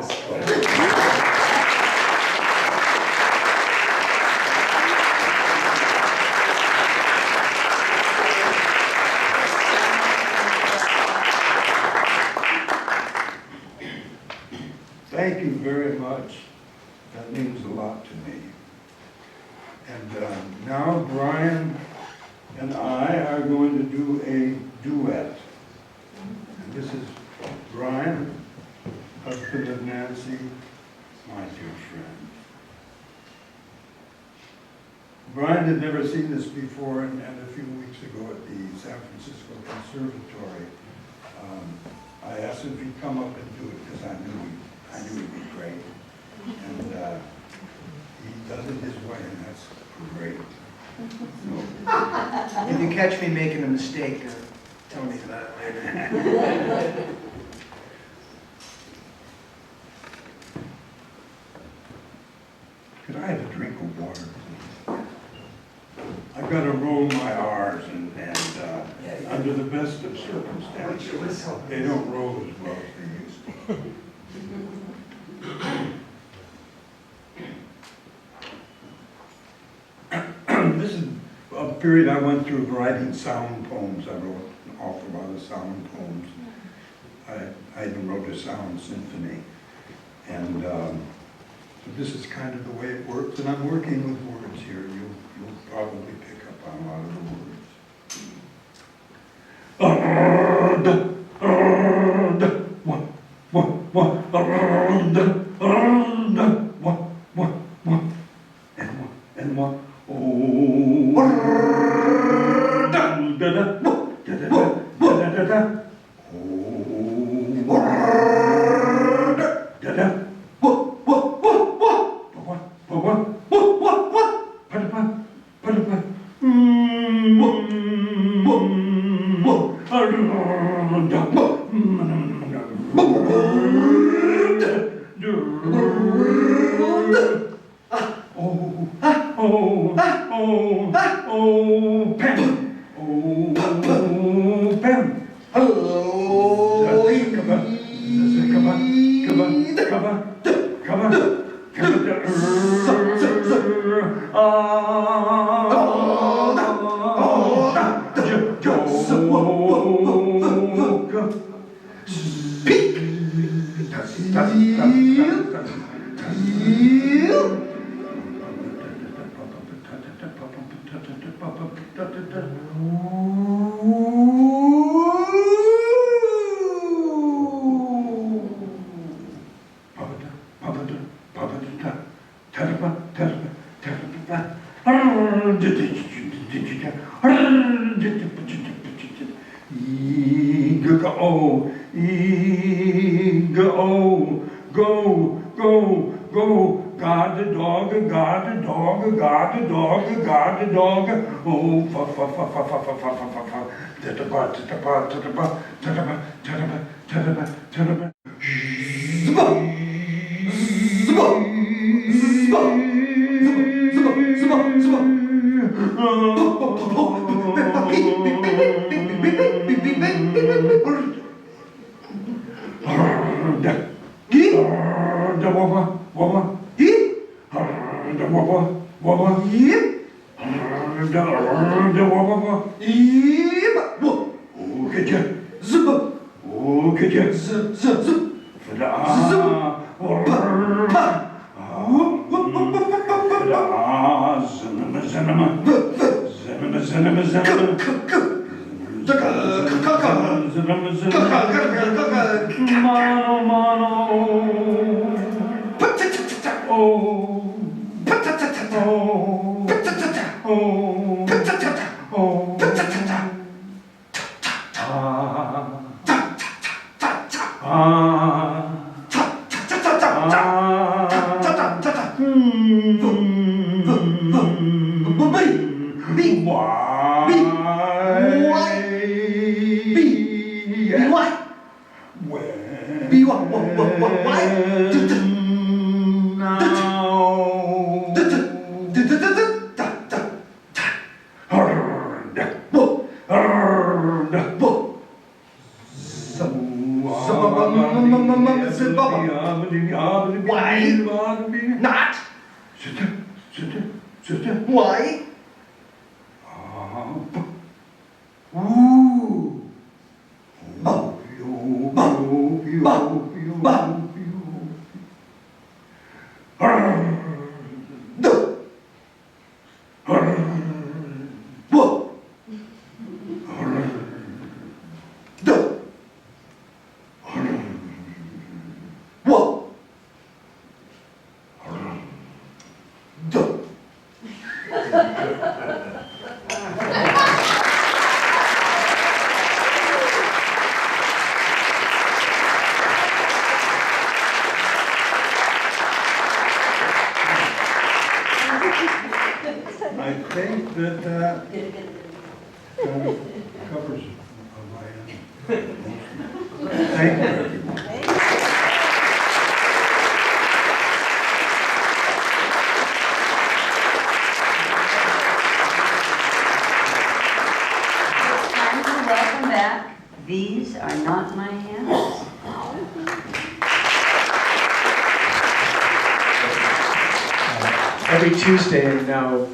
Thank you very much. That means a lot to me. And now Brian and I are going to do a duet. And this is Brian, husband of Nancy, my dear friend. Brian had never seen this before, and a few weeks ago at the San Francisco Conservatory, I asked him if he'd come up and do it because I knew he'd be great. And he does it his way, and that's great. So, If you catch me making a mistake, tell me about it later. could I have a drink of water, please? I've got to roll my R's, and under the best of circumstances, they don't roll as well as they used to. This is a period I went through writing sound poems. I wrote an awful lot of sound poems. I even wrote a sound symphony. And so this is kind of the way it works. And I'm working with words here. You'll probably pick up on a lot of the words. And one. Not. Why? I think that covers it on my end. Thank you, everyone. Time to welcome back. These are not my hands. Every Tuesday, and now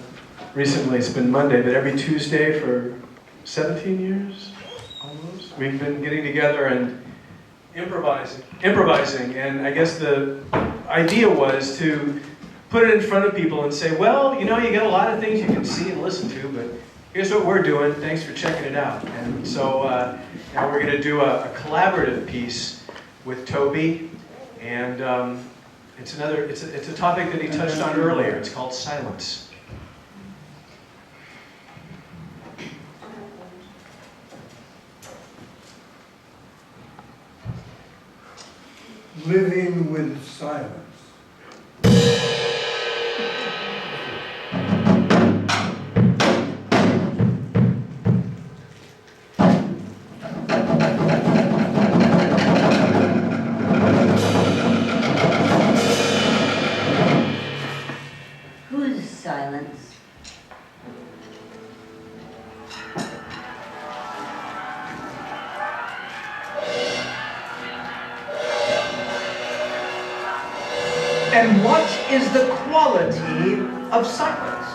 recently it's been Monday, but every Tuesday for 17 years, almost, we've been getting together and improvising. And I guess the idea was to put it in front of people and say, well, you know, you got a lot of things you can see and listen to, but here's what we're doing. Thanks for checking it out. And so now we're going to do a collaborative piece with Toby, and it's a topic that he touched on earlier. It's called silence. Living with silence. Whose silence? And what is the quality of silence?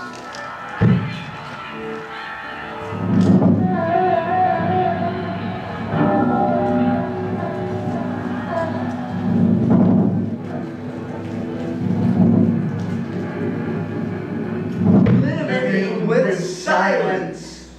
Living with silence.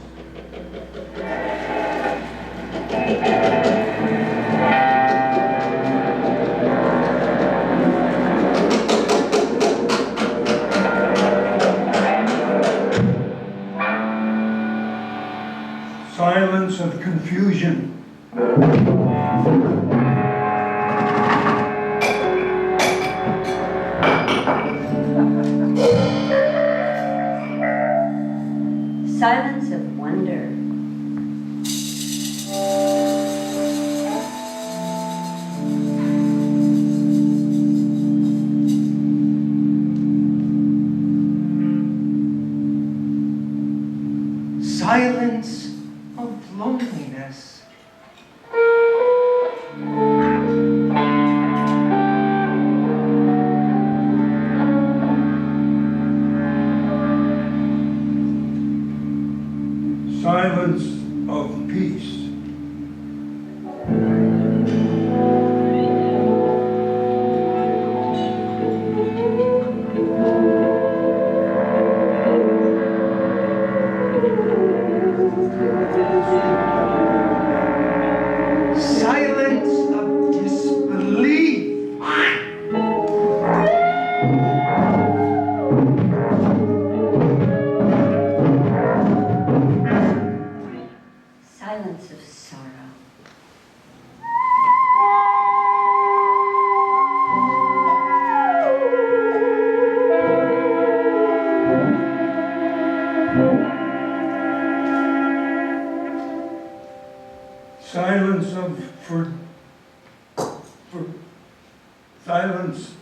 silence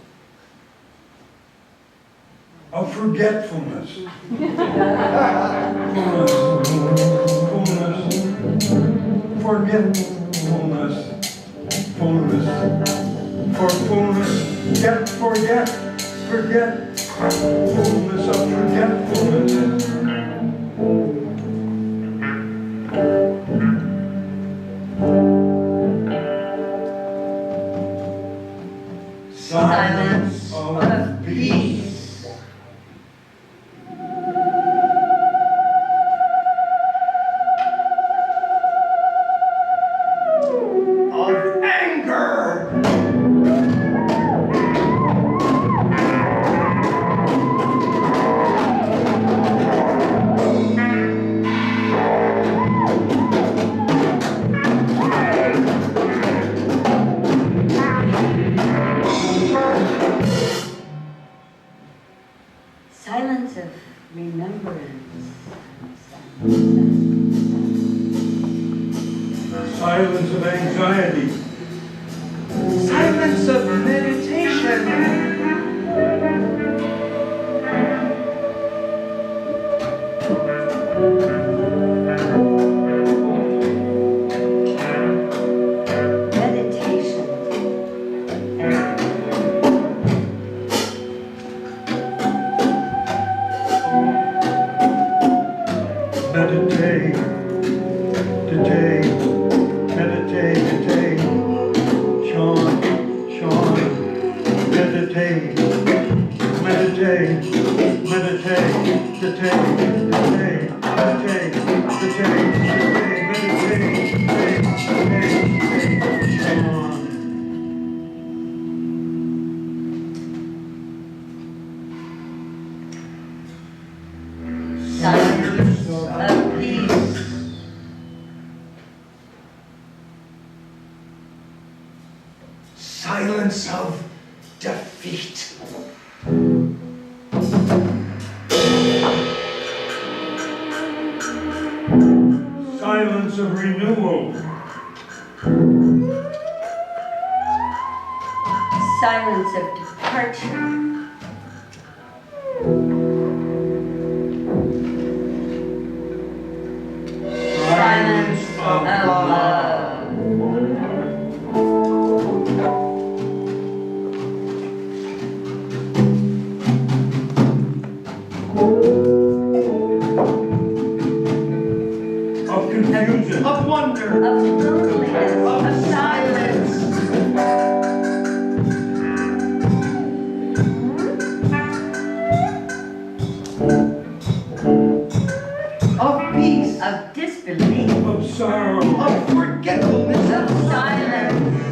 of forgetfulness. Forgetfulness. Fullness. For fullness. Forget. Fullness of forgetfulness. Silence of peace. Of anger. Silence of remembrance. Silence of anxiety. Silence of meditation. Meditate. Sean, meditate. Silence of peace. Silence of defeat. Silence of renewal. Silence of departure. Silence of love. Of confusion. Of wonder. Of loneliness. Of silence. Of peace. Of disbelief. Of sorrow. Of forgetfulness. Of silence.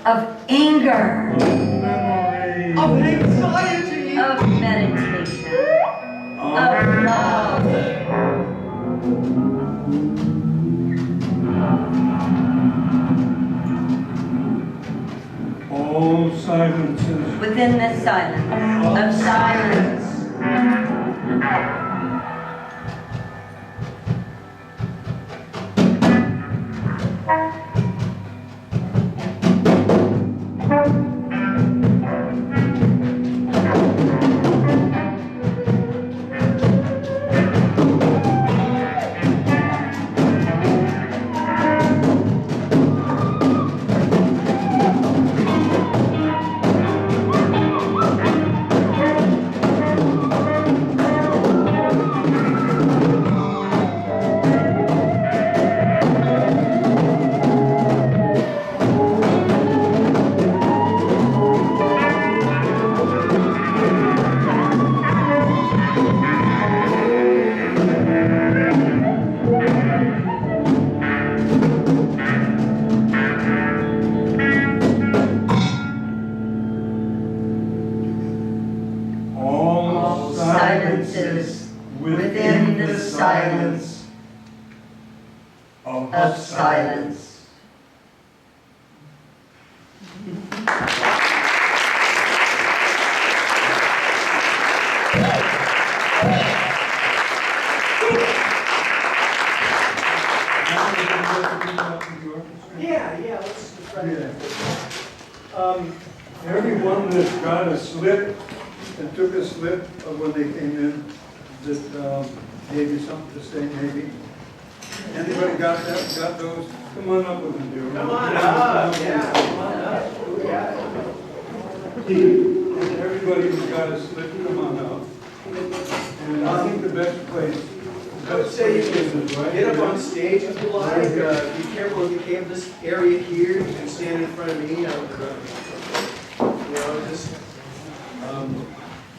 Of anger. Memory. Of anxiety. Of meditation. Of love. All silences. Within the silence of silence. All Silences within the silence of silence. Yeah, let's try Yeah. to. Everyone that got a slip and took a slip of when they came in, that gave you something to say maybe. Anybody got that, got those? Come on up with them, dear. Come on up, yeah, come on up. Who we got? And everybody who's got a slip, come on up. And I think the best place, I would say you can is right get up here. on stage if you like. Be careful if you came this area here. You can stand in front of me. Just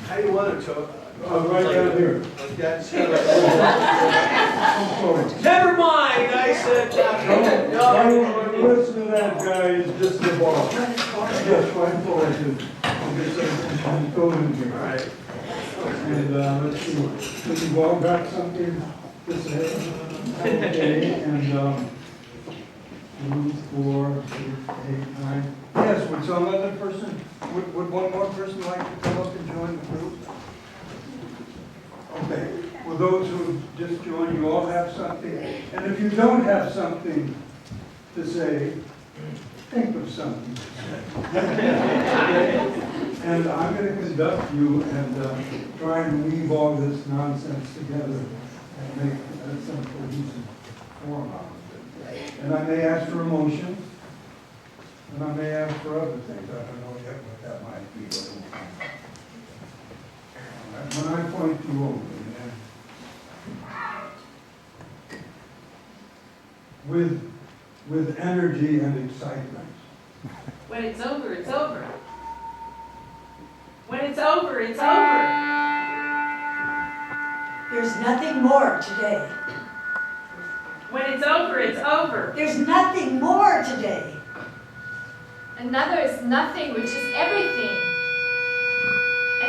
how do you want it to? Right down here. Like that. Never mind. I said. Don't listen to that guy, he's just the boss. Yes, right forward to, I'm going here. All right. And let's see, we've all got something to say. Okay, and 2, 4, 6, 8, 9. Yes, would some other person, would one more person like to come up and join the group? Okay, well, those who just joined, you all have something. And if you don't have something to say, think of something. And I'm going to conduct you and try and weave all this nonsense together and make some cohesive form out of it. And I may ask for a motion, and I may ask for other things. I don't know yet what that might be. When I point you over, with energy and excitement. When it's over, it's over. When it's over, it's over. There's nothing more today. When it's over, it's over. There's nothing more today. Another is nothing, which is everything.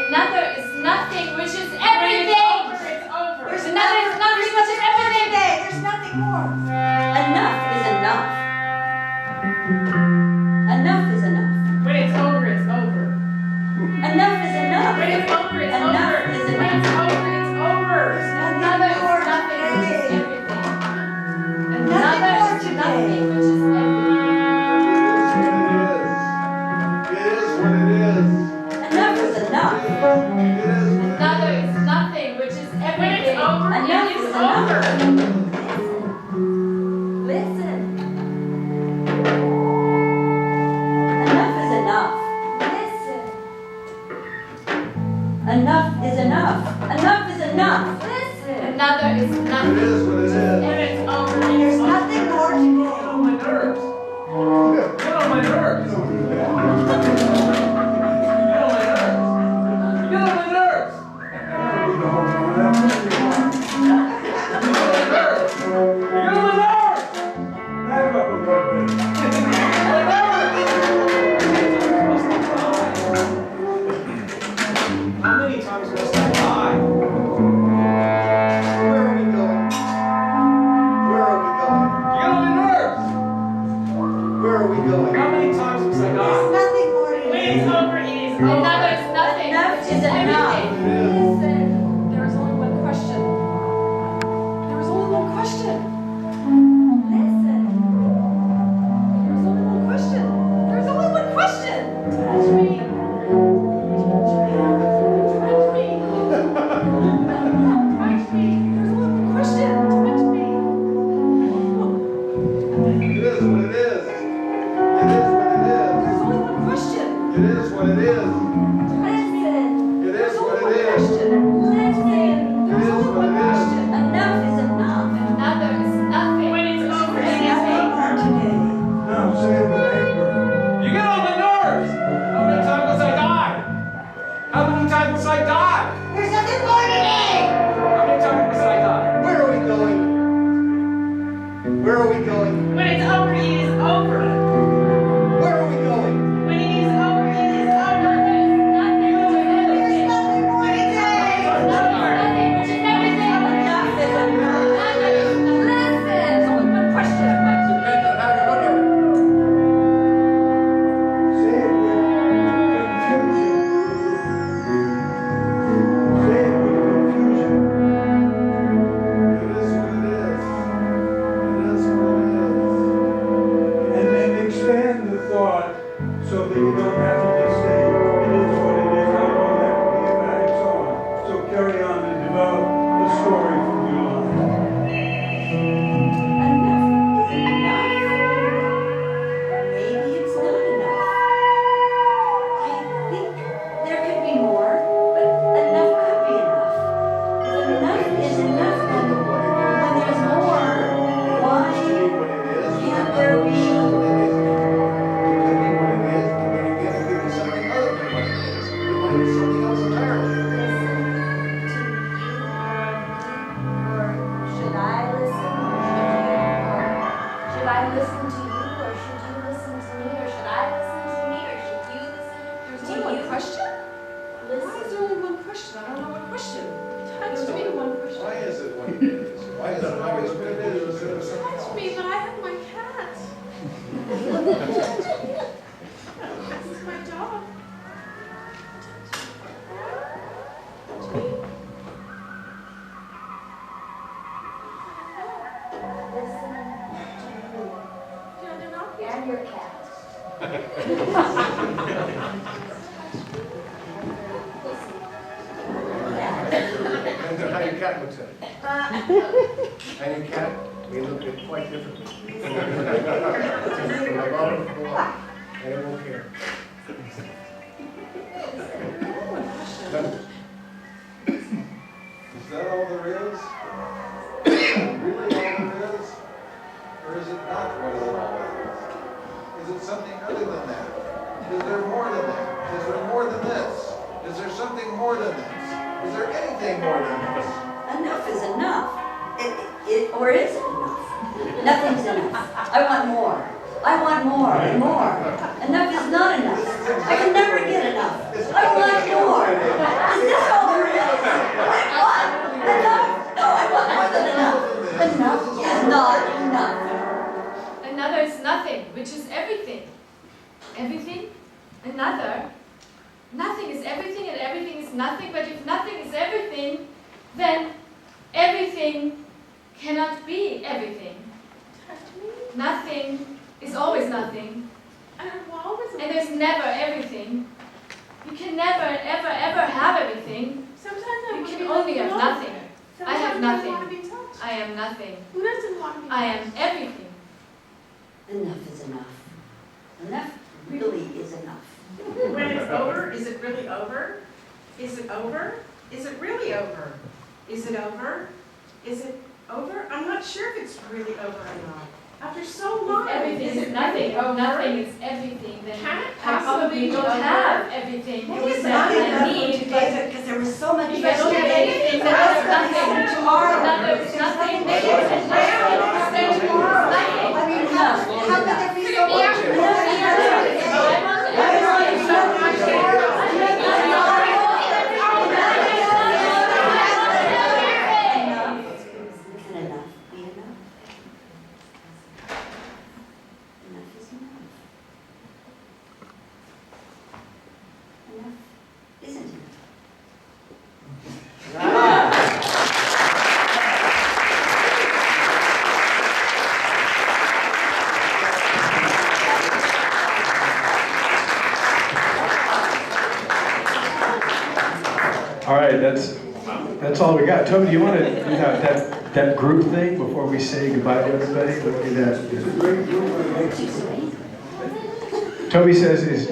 Another is nothing, which is everything. When it's over, it's over. There's Another is nothing, which is everything. today. There's nothing more. Enough is enough. Enough is enough. When it's over, it's over. Enough is enough. When it's over, it's Enough over. is When it's enough. over, it's over. Another is more nothing, which is today. everything. Nothing Another more is today. nothing, which is everything. Enough is enough. Another is nothing, which is When it's everything. over, Enough it is is enough. over. Listen. Enough is enough. Listen. Enough is enough. Enough is enough. Listen. Another is nothing. When it's over, There's nothing more today. Get on my nerves. Get on my nerves. Get on my nerves. Get on my nerves. How many times must I die? Where are we going? listen to you, or should you listen to me, or should I listen to me, or should you listen There's to only you? one question? Why is Listen. there only one question? I don't know what question. Touch There's me. only one question. Why is it what it is? Why is it always what it is instead of something else? Touch me, but I have my cat. This is my dog. Touch me. Listen to Yeah, they're not you. And your cat. And how your cat looks at it. And your cat, we look at it quite differently. From above and from below. And it won't care. Is that all there is? Really all there is? Or is it not what it all is? Is it something other than that? Is there more than that? Is there more than this? Is there something more than this? Is there anything more than this? Enough is enough. Or is it enough? Nothing's enough. I want more. I want more and more. Enough is not enough. I can never get enough. I want more. Is this all there is? What? Enough? No, I want more than enough. Enough is not enough. Another is nothing, which is everything. Everything? Another? Nothing is everything and everything is nothing, but if nothing is everything, then everything cannot be everything. Nothing is always nothing. And there's never everything. You can never, ever, ever have everything. You can only have nothing. I have nothing. I am nothing. Who doesn't want to be I am everything. Enough is enough. Enough really is enough. When it's over, is it really over? Is it over? Is it really over? Is it over? Is it over? I'm not sure if it's really over or not. After so long, If everything is is it nothing, really over? nothing is everything, then Can it I probably possibly don't be over? have everything It was that not I enough need, when you gave it because there was so much. If I don't have anything, then there's nothing. Another is nothing. I mean, how could there be so much? Can enough be enough? Enough is enough. Enough isn't enough. All right, that's all we got. Toby, do you want to do that group thing before we say goodbye to everybody? Let's do that. Toby says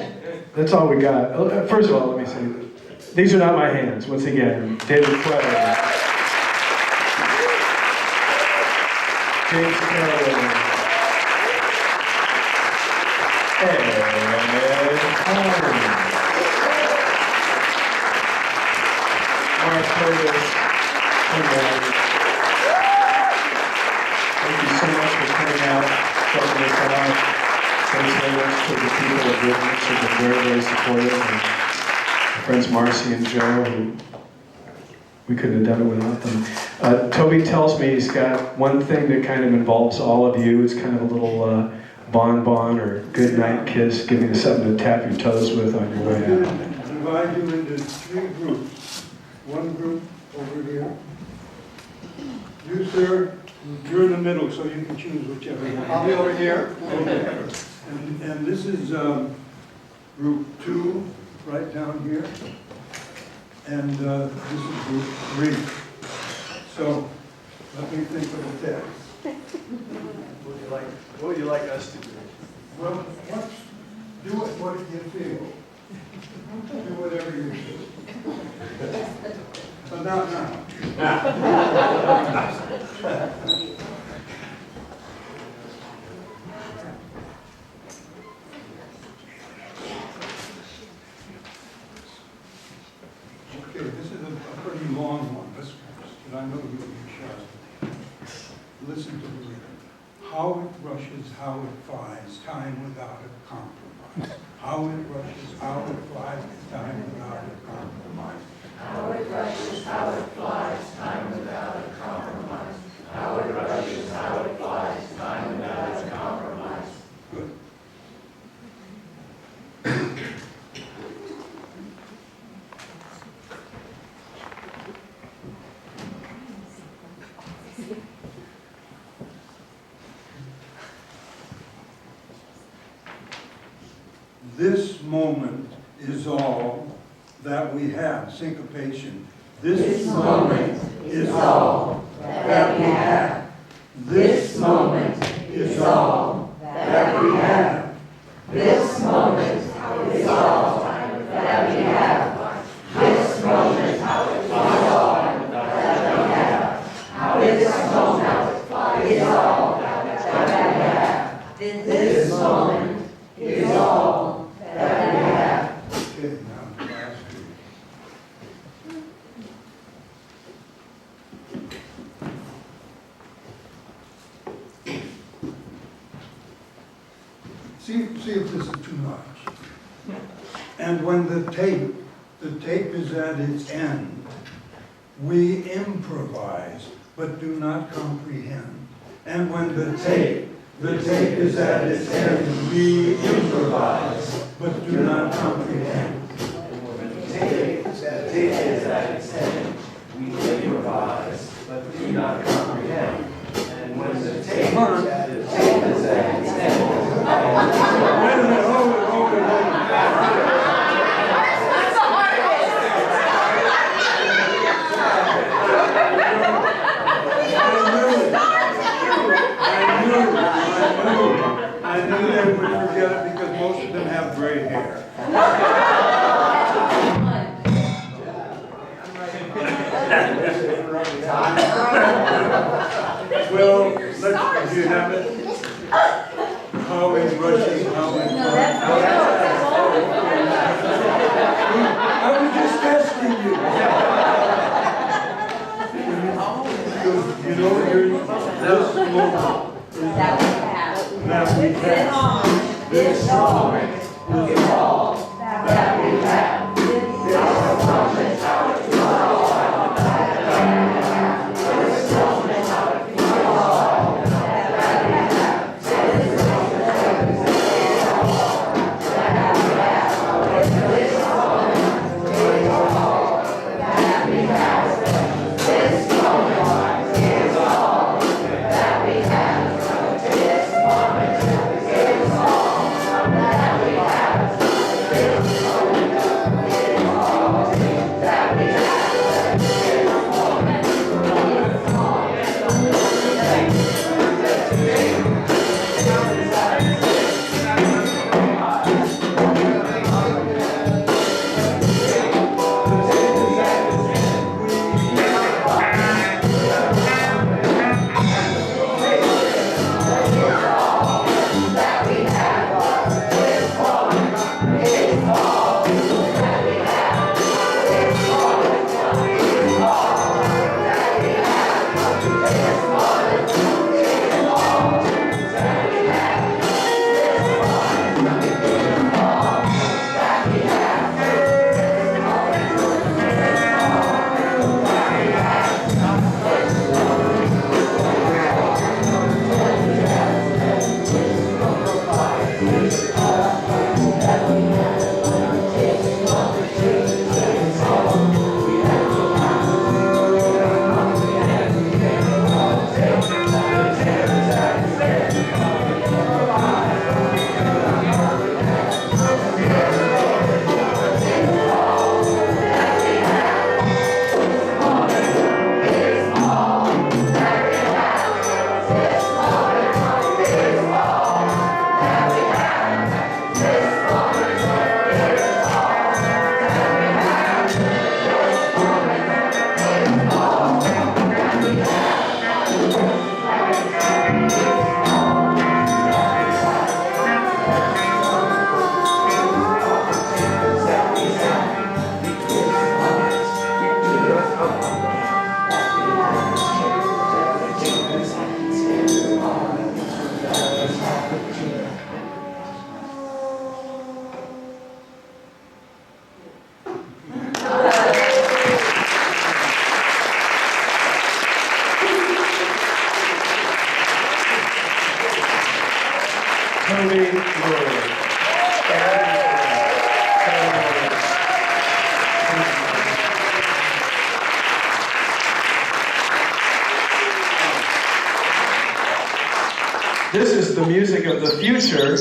that's all we got. First of all, let me say, these are not my hands. Once again, David Clay, James Carroll, Ed Holmes, Mark Curtis, and thank you so much for coming out, checking this out. Thanks very much to the people of Goodness who've been very, very supportive. And my friends Marcy and Joe, who we couldn't have done it without them. Toby tells me he's got one thing that kind of involves all of you. It's kind of a little bonbon or good night kiss, giving you something to tap your toes with on your way out. Divide you into 3 groups. One group over here. You, sir, you're in the middle, so you can choose whichever one. I'll be over here. And this is group 2, right down here. And this is group 3. So let me think of the text. What would you like us to do? Well, do it what you feel. Do whatever you feel. But not now. Okay, this is a pretty long one, but I know you'll be shy. Listen to the lyric. How it rushes, how it flies, time without a compromise. How it rushes, how it flies, time without a compromise. How it rushes, how it flies, time without a compromise. How it rushes, how it flies, time without a compromise. Good. This moment is all that we have. Syncopation. This moment is all that we have. This moment is all that we have. This moment is all that we have. This moment is all that we have. This moment is all that we have. This moment is all that we have. Okay, now the last two. See if this is too much. And when the tape is at its end, we improvise, but do not comprehend. And when the tape is at its end, we improvise, but do not comprehend. The tape is at its end, we improvise, but do not comprehend. And when the tape is at its end, Wait a minute, hold it. I knew they would forget it because most of them have gray hair. Well, do you have it? How is rushing, how is I was just testing you. You know, this moment That we have. that we have. This moment is all that we have. This moment is all that we have. This moment is all that we have. This moment is all that we have. This moment is all that we have. This moment is all that we have. This moment is all that we have. This moment is all that we have. This moment is all that we have. This moment is all that we have. This moment is all that we have. This moment Toby Lurie. This is the music of the future.